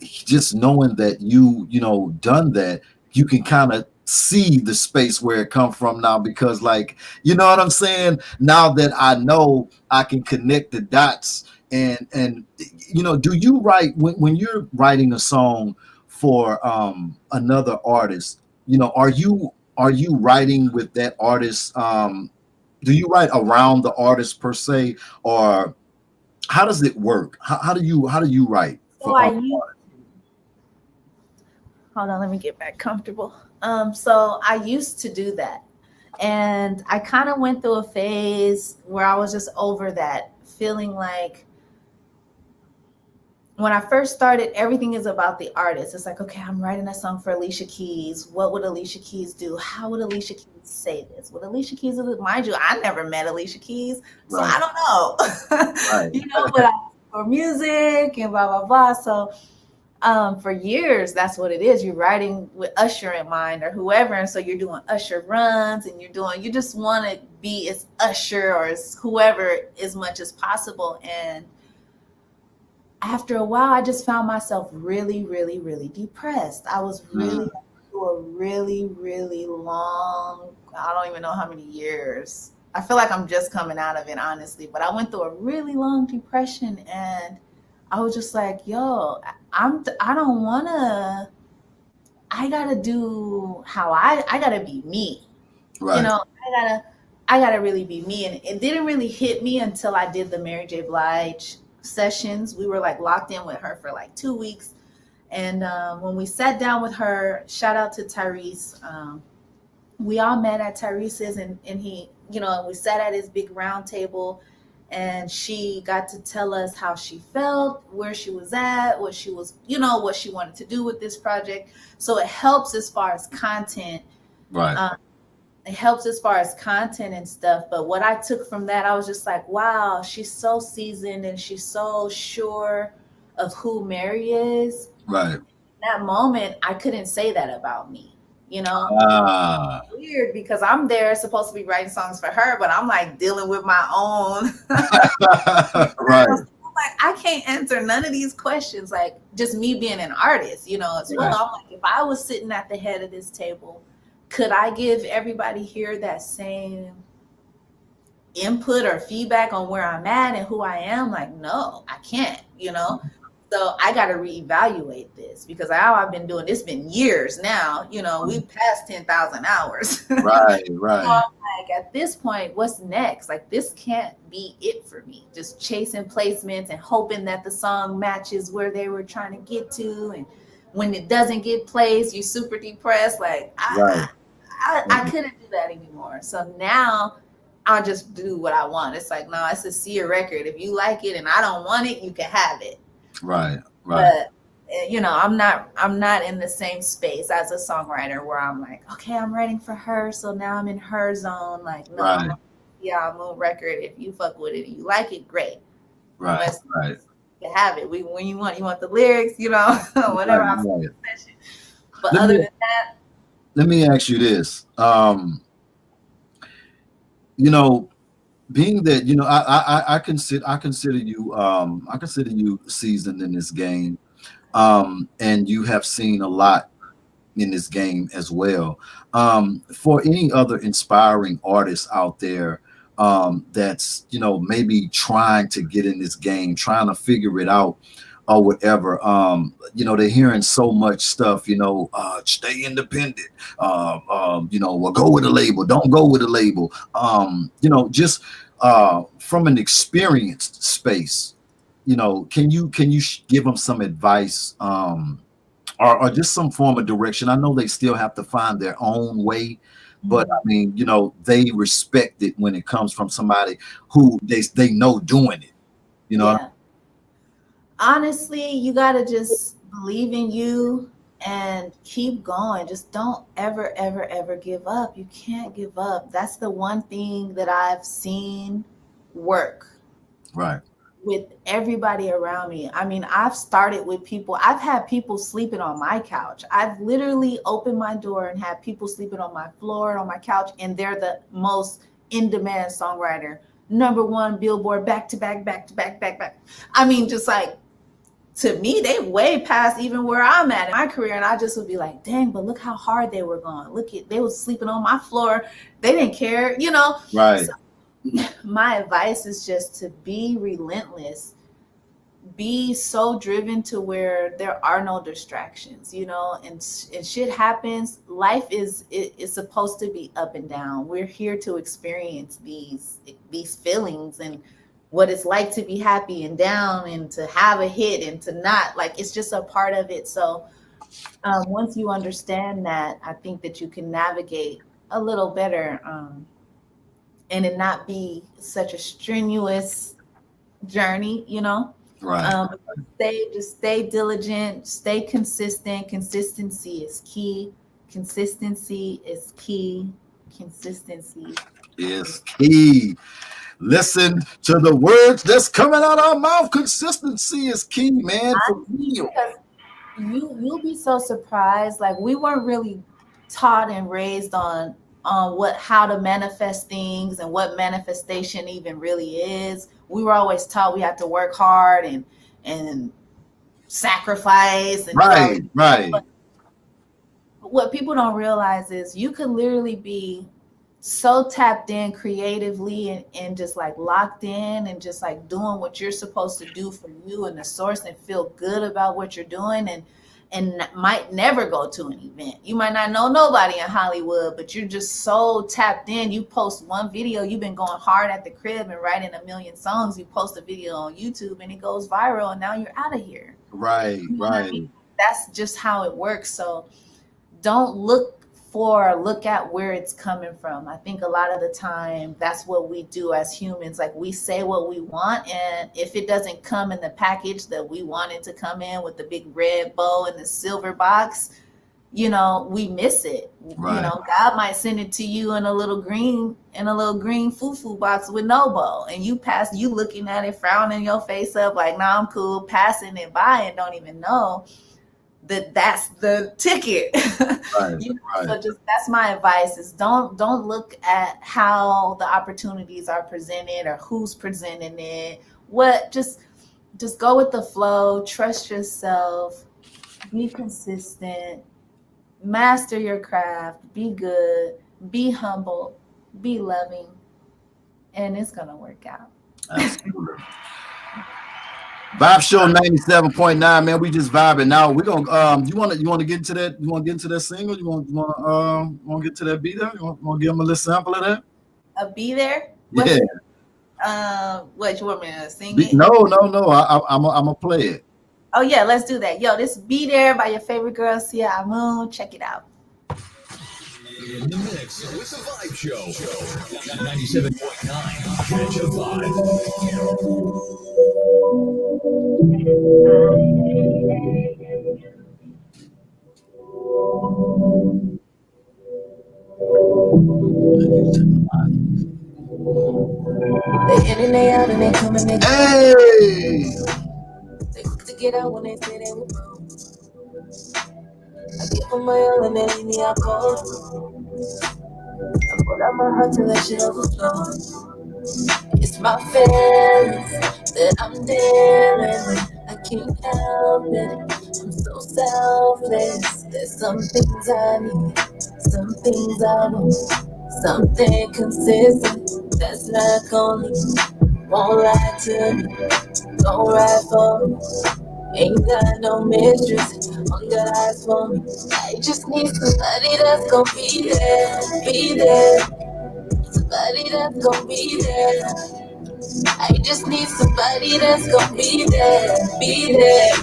just knowing that you know, done that, you can kind of see the space where it come from now, because like, you know what I'm saying, now that I know, I can connect the dots. And you know, do you write when you're writing a song for another artist, you know, are you writing with that artist, do you write around the artist per se, or how does it work? How do you write So for I other use, artists? hold on, let me get back comfortable. So I used to do that. And I kind of went through a phase where I was just over that, feeling like when I first started, everything is about the artist. It's like, okay, I'm writing a song for Alicia Keys. What would Alicia Keys do? How would Alicia Keys say this? Would Alicia Keys do this? Mind you, I never met Alicia Keys, so Right, I don't know. right, You know, but I for music and blah blah blah. So for years, that's what it is. You're writing with Usher in mind or whoever, and so you're doing Usher runs, and you just want to be as Usher or as whoever as much as possible. And after a while, I just found myself really, really, really depressed. I was really mm, through a really, really long, I don't even know how many years. I feel like I'm just coming out of it, honestly, but I went through a really long depression, and I was just like, yo, I don't want to, I got to do how I got to be me. You right, know, I gotta really be me. And it didn't really hit me until I did the Mary J. Blige sessions. We were like locked in with her for like 2 weeks. And when we sat down with her, shout out to Tyrese. We all met at Tyrese's, and he, you know, we sat at his big round table, and she got to tell us how she felt, where she was at, what she was, you know, what she wanted to do with this project. So it helps as far as content. right, Um, it helps as far as content and stuff. But what I took from that, I was just like, wow, she's so seasoned and she's so sure of who Mary is. right. In that moment, I couldn't say that about me, you know? Ah, Weird, because I'm there supposed to be writing songs for her, but I'm like dealing with my own. right, I'm like, I can't answer none of these questions, like just me being an artist, you know, as well. right, I'm like, if I was sitting at the head of this table, could I give everybody here that same input or feedback on where I'm at and who I am? Like, no, I can't, you know? So I got to reevaluate this, because I've been doing this, been years now, you know, we've passed 10,000 hours. right, So right, I'm like, at this point, what's next? Like, this can't be it for me. Just chasing placements and hoping that the song matches where they were trying to get to. And when it doesn't get placed, you're super depressed. Like, right. I couldn't do that anymore. So now I'll just do what I want. It's like, no, it's a Sia record. If you like it and I don't want it, you can have it. Right, right, But you know, I'm not in the same space as a songwriter where I'm like, okay, I'm writing for her, so now I'm in her zone. Like, no, I right, want Sia Amun record. If you fuck with it and you like it, great. right, But right, you can have it. When you want the lyrics, you know, whatever. right, I'll right. session. But Let other me than that, let me ask you this. You know, being that, you know, I consider you seasoned in this game, and you have seen a lot in this game as well. For any other inspiring artists out there, that's, you know, maybe trying to get in this game, trying to figure it out or whatever, you know, they're hearing so much stuff, you know, stay independent, you know, well, go with a label, don't go with a label, you know, just from an experienced space, you know, can you give them some advice, or just some form of direction? I know they still have to find their own way, but I mean, you know, they respect it when it comes from somebody who they know doing it, you know. yeah. Honestly, you gotta just believe in you and keep going. Just don't ever, ever, ever give up. You can't give up. That's the one thing that I've seen work Right. with everybody around me. I mean, I've started with people, I've had people sleeping on my couch. I've literally opened my door and had people sleeping on my floor, on my couch, and they're the most in demand songwriter. Number one Billboard, back to back, back to back, back, back. I mean, just like, to me, they way past even where I'm at in my career. And I just would be like, dang, but look how hard they were going. Look at, they was sleeping on my floor. They didn't care, you know? Right. So my advice is just to be relentless, be so driven to where there are no distractions, you know, and shit happens. Life is supposed to be up and down. We're here to experience these feelings and what it's like to be happy and down and to have a hit and to not, like, it's just a part of it. So once you understand that, I think that you can navigate a little better, and it not be such a strenuous journey, you know. Right. Stay diligent, stay consistent. Consistency is key. Consistency is key. Consistency Is key. Listen to the words that's coming out our mouth. Consistency is key, man. For real. Because you'll be so surprised. Like, we weren't really taught and raised on what, how to manifest things and what manifestation even really is. We were always taught we had to work hard and sacrifice and Right, right. But what people don't realize is you could literally be so tapped in creatively and just like locked in and just like doing what you're supposed to do for you and the source and feel good about what you're doing, and might never go to an event. You might not know nobody in Hollywood, but you're just so tapped in. You post one video, you've been going hard at the crib and writing a million songs. You post a video on YouTube and it goes viral, and now you're out of here. Right, You know what I right. mean? That's just how it works. So don't look at where it's coming from. I think a lot of the time that's what we do as humans. Like, we say what we want, and if it doesn't come in the package that we want it to come in with the big red bow and the silver box, you know, we miss it. Right. You know, God might send it to you in a little green foo-foo box with no bow, and you looking at it, frowning your face up like, nah, I'm cool, passing it by and don't even know that's the ticket. Right, You know, right. so just, that's my advice, is don't look at how the opportunities are presented or who's presenting it. Just go with the flow, trust yourself, be consistent, master your craft, be good, be humble, be loving, and it's gonna work out. Absolutely. Vibe Show 97.9, man. We just vibing now. We're gonna you wanna get into that? You wanna get into that single? You wanna get to that beat there? You wanna give them a little sample of that? Be there. Yeah. What, you want me to sing it? No. I'm gonna play it. Oh yeah, let's do that. Yo, this Be There by your favorite girl, Sia Amun. Check it out. In the mix with the Vibe Show. 97.9. Catch a vibe. They in and they out and they come and they go. Hey! They quick to get out when they say they will go. I give them my all and they leave me out cold. I put out my heart to let shit overflow. It's my feelings that I'm dealing with. I can't help it. I'm so selfless. There's some things I need, some things I want, something consistent that's not gonna leave. Won't lie to me, don't ride for me. Ain't got no mistress, only got eyes for me. I just need somebody that's gonna be there, be there. Somebody that's gonna be there. I just need somebody that's gonna be there, be there.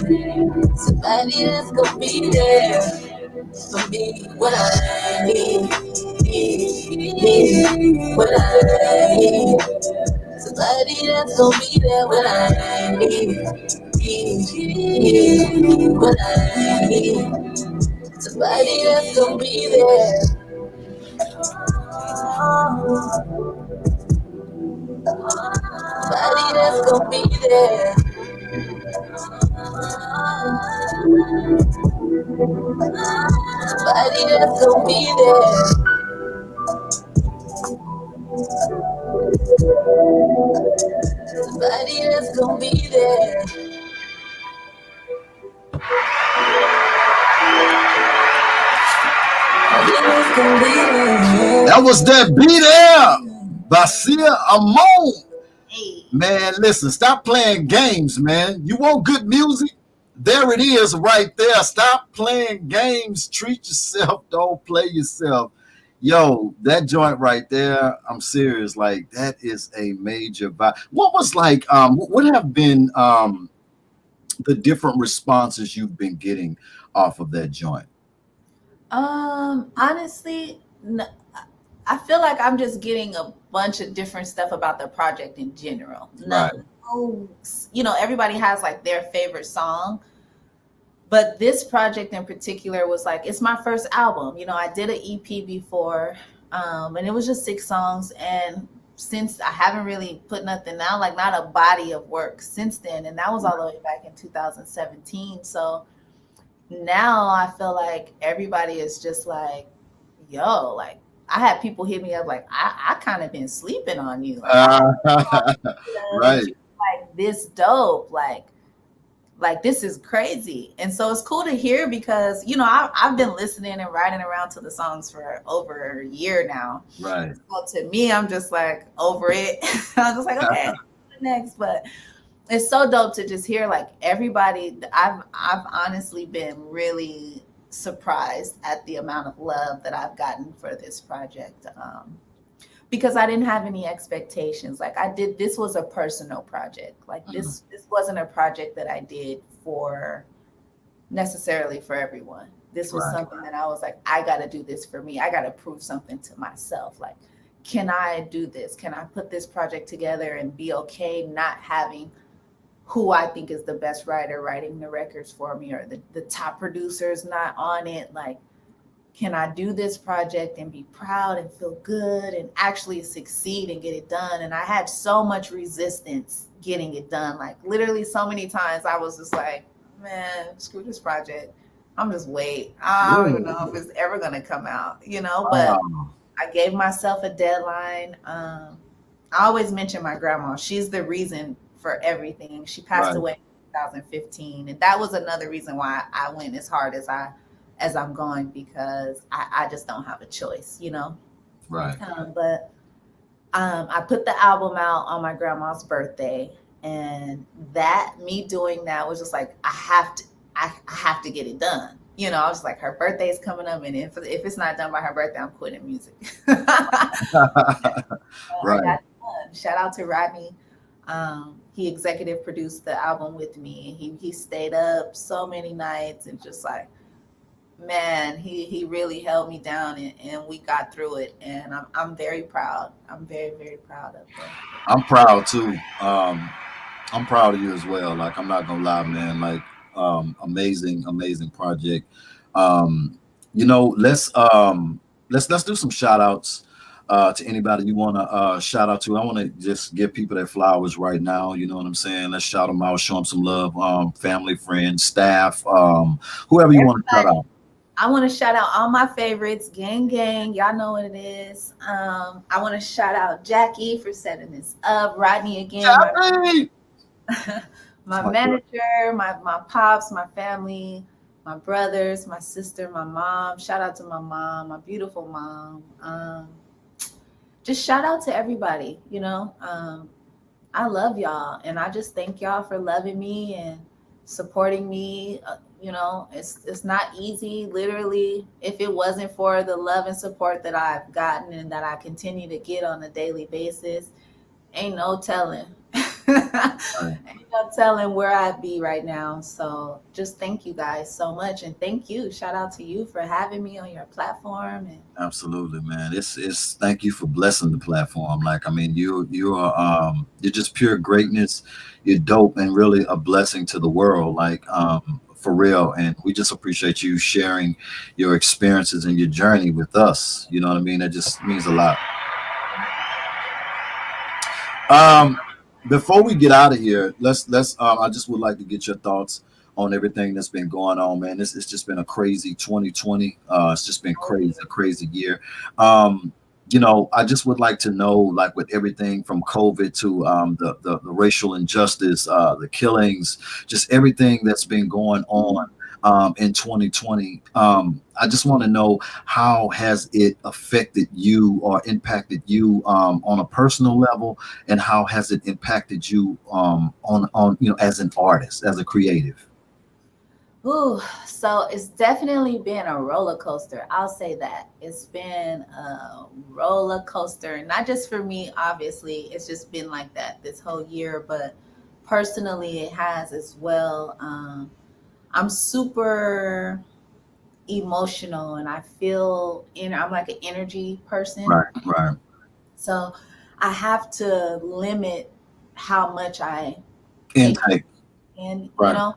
Somebody that's gonna be there for me when I need when I need. Somebody that's gonna be there when I need. What I need, somebody that's gonna be there. Somebody that's gonna be there. Somebody that's gonna be there. Somebody that's gonna be there. That was that Be There by Sia Amun. Man, listen, stop playing games, man. You want good music? There it is right there. Stop playing games. Treat yourself. Don't play yourself. Yo, that joint right there, I'm serious. Like, that is a major vibe. What was like, what have been the different responses you've been getting off of that joint? Honestly, I feel like I'm just getting a bunch of different stuff about the project in general. Right. You know, everybody has like their favorite song, but this project in particular was like, it's my first album. You know, I did an EP before, and it was just 6 songs. And since I haven't really put nothing out, like not a body of work since then, and that was all the way back in 2017. So now I feel like everybody is just like, yo, like, I had people hit me up like, I kind of been sleeping on you. Like, right. Like, this dope. Like this is crazy. And so it's cool to hear because, you know, I've been listening and riding around to the songs for over a year now. Right. So to me, I'm just like over it. I'm just like, okay, next. But it's so dope to just hear like everybody. I've honestly been really surprised at the amount of love that I've gotten for this project, because I didn't have any expectations. Like this was a personal project. Like this wasn't a project that I did for necessarily for everyone. This was something that I was like, I got to do this for me. I got to prove something to myself. Like, can I do this? Can I put this project together and be okay not having who I think is the best writer writing the records for me, or the top producers not on it? Like, can I do this project and be proud and feel good and actually succeed and get it done? And I had so much resistance getting it done. Like literally so many times I was just like, man, screw this project. I'm just wait. I don't even know if it's ever going to come out, you know, but I gave myself a deadline. I always mention my grandma. She's the reason for everything. She passed away in 2015. And that was another reason why I went as hard as I'm going, because I just don't have a choice, you know? Right. But I put the album out on my grandma's birthday, and me doing that was just like, I have to get it done. You know, I was like, her birthday is coming up, and if it's not done by her birthday, I'm quitting music. Right. I got it done. Shout out to Rodney. He executive produced the album with me. He stayed up so many nights and just like, man, he really held me down, and we got through it. And I'm very proud. I'm very, very proud of it. I'm proud too. I'm proud of you as well. Like, I'm not gonna lie, man. Like, amazing project. You know, let's do some shout outs to anybody you want to shout out to. I want to just give people their flowers right now. You know what I'm saying? Let's shout them out, show them some love. Family, friends, staff, whoever you want to shout out. I want to shout out all my favorites, gang. Y'all know what it is. I want to shout out Jackie for setting this up. Rodney again. My manager, my pops, my family, my brothers, my sister, my mom. Shout out to my mom, my beautiful mom. Just shout out to everybody, you know. I love y'all, and I just thank y'all for loving me and supporting me. You know, it's not easy. Literally, if it wasn't for the love and support that I've gotten and that I continue to get on a daily basis, ain't no telling Ain't no telling where I'd be right now. So just thank you guys so much. And thank you. Shout out to you for having me on your platform. And Absolutely, man. It's thank you for blessing the platform. Like, I mean, you're just pure greatness. You're dope and really a blessing to the world. Like, for real. And we just appreciate you sharing your experiences and your journey with us. You know what I mean? That just means a lot. Um, Before we get out of here, let's. I just would like to get your thoughts on everything that's been going on, man. It's just been a crazy 2020. It's just been crazy, a crazy year. Um, I just would like to know, like, with everything from COVID to the racial injustice, the killings, just everything that's been going on in 2020. I just want to know, how has it affected you or impacted you on a personal level, and how has it impacted you on as an artist, as a creative? ooh, so it's definitely been a roller coaster. I'll say that. It's been a roller coaster, not just for me, obviously. It's just been like that this whole year, but personally, it has as well. I'm super emotional and I feel I'm like an energy person. Right, right. So I have to limit how much I take Intake. in, Right,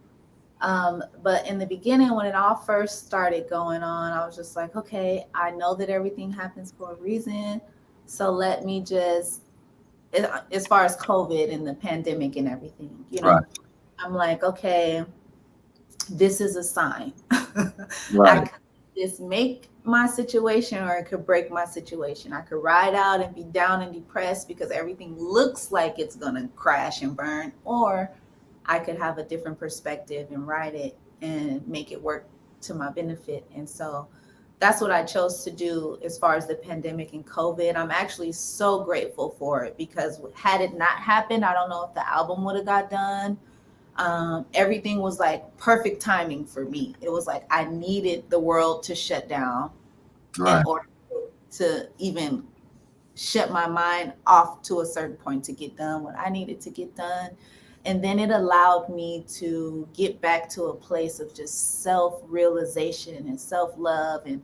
But in the beginning, when it all first started going on, I was just like, okay, I know that everything happens for a reason. So let me just, as far as COVID and the pandemic and everything, right, I'm like, okay, this is a sign. I right, could just make my situation or it could break my situation. I could ride out and be down and depressed because everything looks like it's going to crash and burn, or I could have a different perspective and ride it and make it work to my benefit. And so that's what I chose to do as far as the pandemic and COVID. I'm actually so grateful for it because had it not happened, I don't know if the album would have got done. Everything was like perfect timing for me. It was like I needed the world to shut down in right, order to even shut my mind off to a certain point to get done what I needed to get done. And then it allowed me to get back to a place of just self-realization and self-love and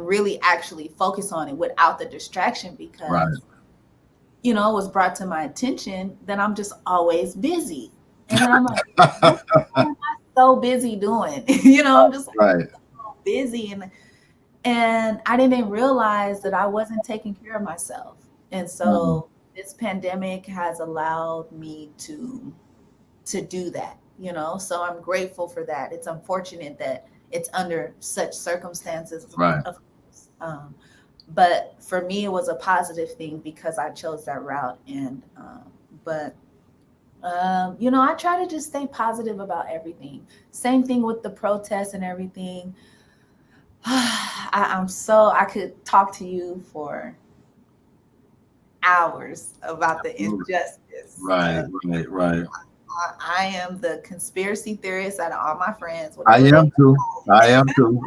really actually focus on it without the distraction right. because, it was brought to my attention that I'm just always busy. And then I'm like, what am I so busy doing? I'm just like Right. so busy. And I didn't realize that I wasn't taking care of myself. And Mhm. so this pandemic has allowed me to do that, so I'm grateful for that. It's unfortunate that it's under such circumstances, Right. of course. But for me, it was a positive thing because I chose that route. And, but I try to just stay positive about everything. Same thing with the protests and everything. I could talk to you for hours about the Absolutely. injustice. Right, right, right. I am the conspiracy theorist out of all my friends, I whatever they am too. I am too.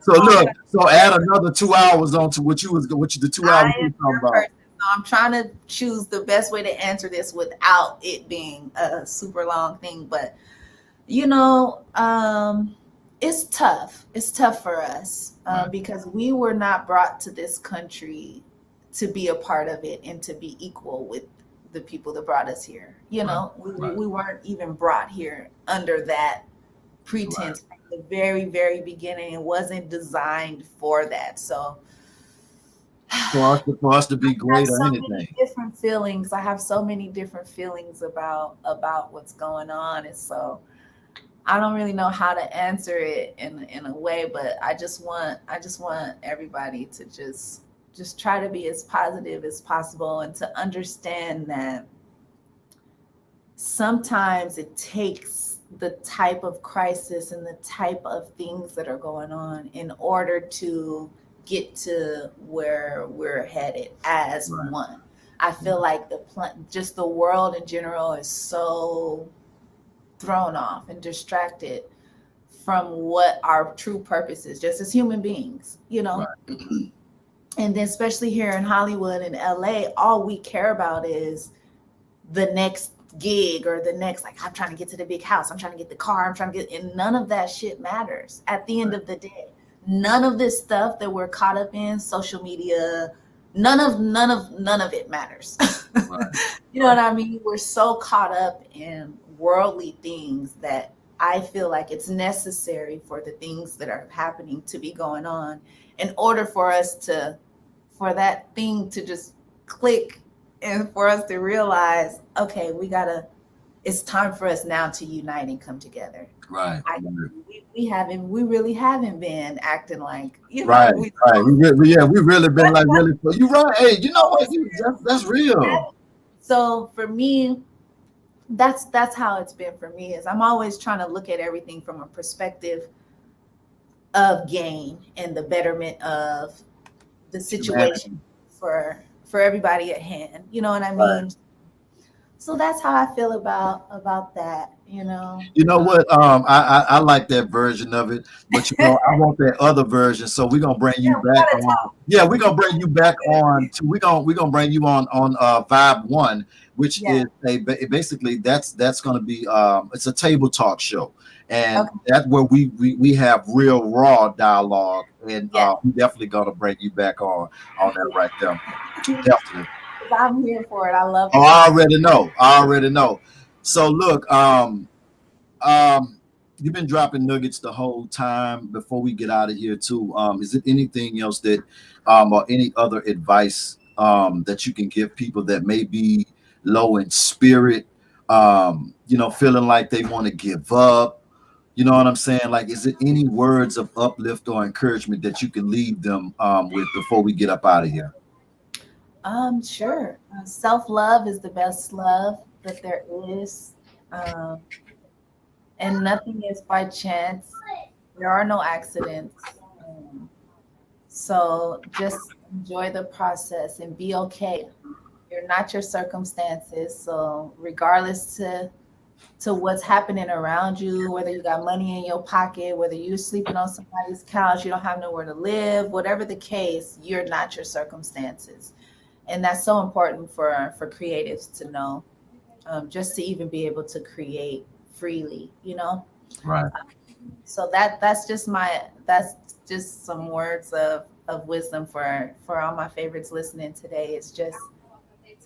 So look, so add another 2 hours onto the 2 hours I you am were talking your about. person. So I'm trying to choose the best way to answer this without it being a super long thing. But it's tough. It's tough for us Right, because we were not brought to this country to be a part of it and to be equal with the people that brought us here. right, right, We weren't even brought here under that right. pretense from the very, very beginning. It wasn't designed for that. So For us to be have great or so many anything. different feelings. I have so many different feelings about what's going on. And so I don't really know how to answer it in a way, but I just want everybody to just try to be as positive as possible and to understand that sometimes it takes the type of crisis and the type of things that are going on in order to get to where we're headed as Right, one. I feel right, like just the world in general is so thrown off and distracted from what our true purpose is, just as human beings. right, And then especially here in Hollywood and LA, all we care about is the next gig or the next, like, I'm trying to get to the big house, I'm trying to get the car, I'm trying to get, and none of that shit matters at the end of the day. None of this stuff that we're caught up in, social media, none of it matters. Right. You know what I mean? We're so caught up in worldly things that I feel like it's necessary for the things that are happening to be going on in order for us to, for that thing to just click and for us to realize, okay, it's time for us now to unite and come together. Right. We really haven't been acting like, you know, Right. We really been like, really, you're right. Hey, you know what? That's real. So for me, that's how it's been for me, is I'm always trying to look at everything from a perspective of gain and the betterment of the situation for everybody at hand. You know what I mean? Right. So that's how I feel about that, you know. You know what? I like that version of it, but you know, I want that other version. So we're gonna bring you back on. Yeah, we're gonna bring you back on. We're gonna bring you on Vibe One, which is basically that's gonna be it's a table talk show, and that's where we have real raw dialogue, and we definitely gonna bring you back on that right there. Definitely. I'm here for it. I love it. Oh, I already know. So look, you've been dropping nuggets the whole time. Before we get out of here too, is it anything else that or any other advice that you can give people that may be low in spirit, you know, feeling like they want to give up? You know what I'm saying? Like, is it any words of uplift or encouragement that you can leave them with before we get up out of here? Sure. Self-love is the best love that there is. And nothing is by chance. There are no accidents. So just enjoy the process and be okay. You're not your circumstances. So regardless to what's happening around you, whether you got money in your pocket, whether you're sleeping on somebody's couch, you don't have nowhere to live, whatever the case, you're not your circumstances. And that's so important for creatives to know, just to even be able to create freely, you know? Right. So that's just some words of wisdom for all my favorites listening today. It's just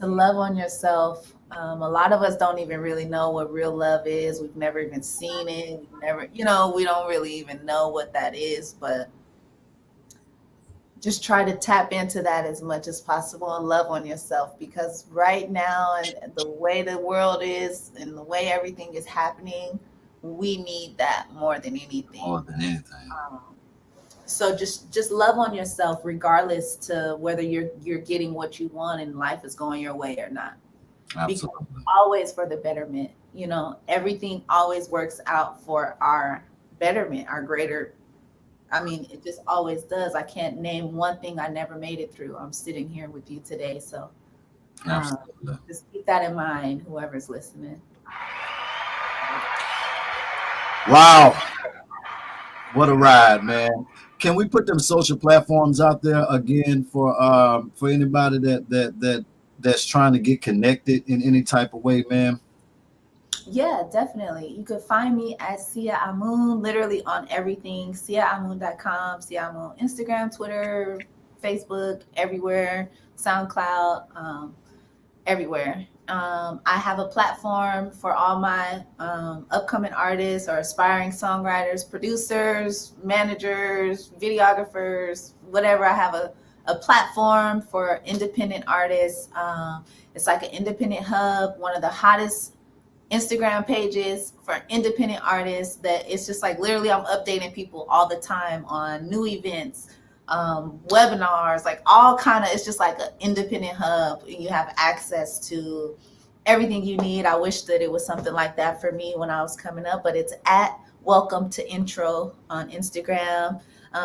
to love on yourself. A lot of us don't even really know what real love is. We've never even seen it. We don't really even know what that is, but just try to tap into that as much as possible and love on yourself, because right now, and the way the world is and the way everything is happening, we need that more than anything. More than anything. So just love on yourself, regardless to whether you're getting what you want and life is going your way or not. Absolutely. Because always for the betterment. You know, everything always works out for our betterment, our greater. I mean, it just always does. I can't name one thing I never made it through. I'm sitting here with you today. So just keep that in mind, whoever's listening. Wow. What a ride, man. Can we put them social platforms out there again for anybody that's trying to get connected in any type of way, man? Yeah, definitely. You could find me at Sia Amun, literally on everything. SiaAmun.com, Sia Amun, Instagram, Twitter, Facebook, everywhere, SoundCloud, everywhere. I have a platform for all my upcoming artists or aspiring songwriters, producers, managers, videographers, whatever. I have a platform for independent artists. It's like an independent hub, one of the hottest Instagram pages for independent artists, that it's just like literally I'm updating people all the time on new events, webinars, like all kind of, it's just like an independent hub, and you have access to everything you need. I wish that it was something like that for me when I was coming up, but it's at Welcome to Intro on Instagram.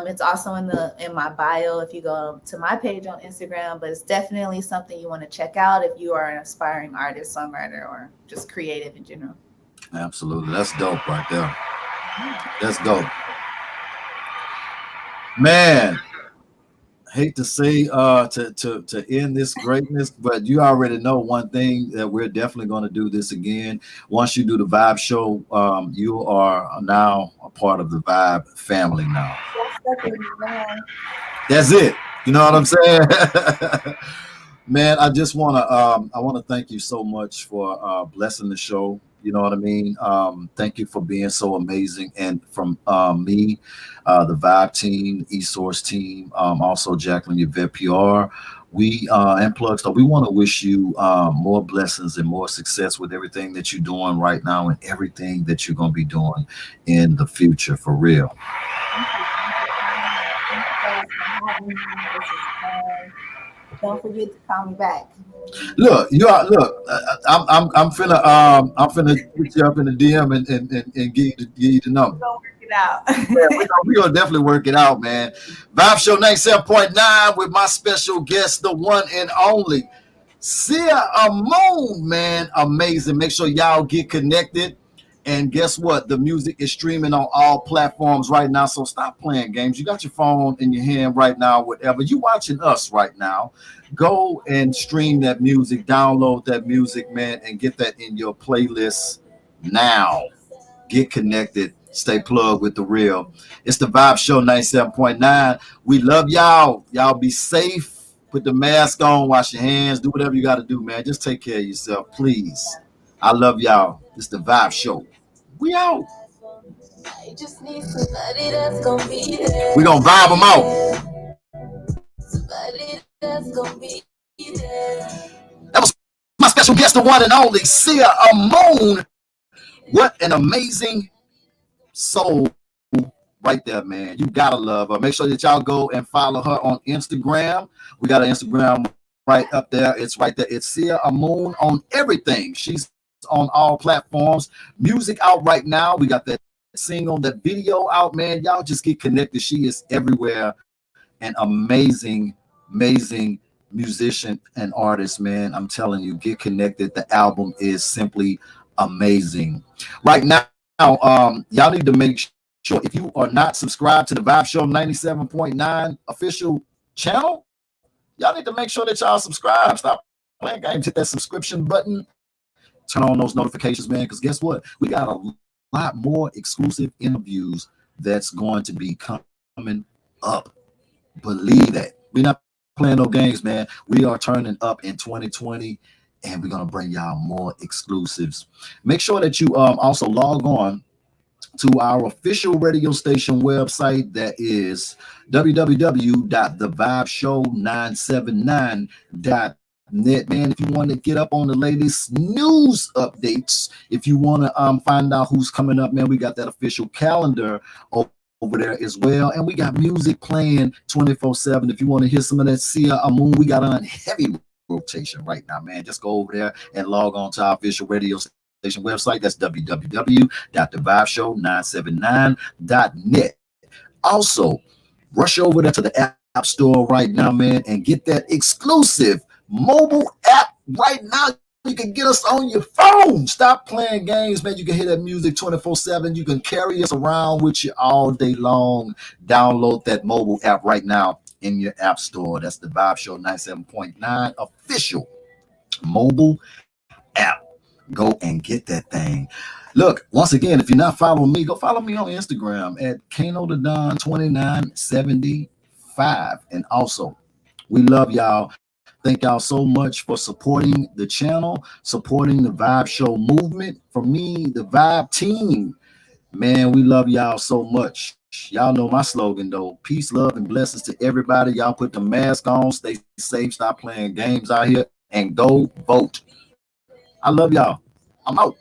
It's also in my bio if you go to my page on Instagram, but it's definitely something you want to check out if you are an aspiring artist, songwriter, or just creative in general. Absolutely. That's dope right there. That's dope. Man, hate to say to end this greatness, but you already know one thing, that we're definitely going to do this again. Once you do the Vibe Show, you are now a part of the Vibe family now. That's it. You know what I'm saying? Man, I just want to thank you so much for blessing the show. You know what I mean? Thank you for being so amazing. And from me, the Vibe team, eSource team, also Jacqueline, Yvette PR, we and Plug Star, we want to wish you more blessings and more success with everything that you're doing right now and everything that you're going to be doing in the future, for real. Don't forget to call me back. Look, I'm finna put you up in the DM and give you the number. We'll work it out. Yeah, we gonna definitely work it out, man. Vibe Show 97.9 with my special guest, the one and only Sia Amun, man. Amazing. Make sure y'all get connected. And guess what? The music is streaming on all platforms right now. So stop playing games. You got your phone in your hand right now, whatever. You watching us right now. Go and stream that music, download that music, man, and get that in your playlist now. Get connected. Stay plugged with the real. It's the Vibe Show 97.9. We love y'all. Y'all be safe. Put the mask on. Wash your hands. Do whatever you got to do, man. Just take care of yourself, please. I love y'all. It's the Vibe Show. We out. I just need somebody that's gonna be there. We gonna vibe them out. Somebody that's gonna be there. That was my special guest, the one and only Sia Amun. What an amazing soul right there, man. You gotta love her. Make sure that y'all go and follow her on Instagram. We got an Instagram right up there. It's right there. It's Sia Amun on everything. She's on all platforms. Music out right now. We got that single, that video out, man. Y'all just get connected. She is everywhere. An amazing musician and artist, man. I'm telling you, get connected. The album is simply amazing. Right now, y'all need to make sure, if you are not subscribed to the Vibe Show 97.9 official channel, y'all need to make sure that y'all subscribe. Stop playing games. Hit that subscription button. Turn on those notifications, man, because guess what? We got a lot more exclusive interviews that's going to be coming up. Believe that. We're not playing no games, man. We are turning up in 2020, and we're going to bring y'all more exclusives. Make sure that you also log on to our official radio station website. That is www.thevibeshow979.net. Man, if you want to get up on the latest news updates, if you want to find out who's coming up, man, we got that official calendar over there as well, and we got music playing 24/7. If you want to hear some of that Sia Amun, we got on heavy rotation right now, man. Just go over there and log on to our official radio station website. That's www.thevibeshow979.net. Also, rush over there to the app store right now, man, and get that exclusive mobile app right now. You can get us on your phone. Stop playing games, man. You can hear that music 24/7. You can carry us around with you all day long. Download that mobile app right now in your app store. That's the Vibe Show 97.9 official mobile app. Go and get that thing. Look, once again, if you're not following me, go follow me on Instagram at KanoTheDon2975. And also, we love y'all. Thank y'all so much for supporting the channel, supporting the Vibe Show movement. For me, the Vibe team, man, we love y'all so much. Y'all know my slogan, though. Peace, love, and blessings to everybody. Y'all put the mask on, stay safe, stop playing games out here, and go vote. I love y'all. I'm out.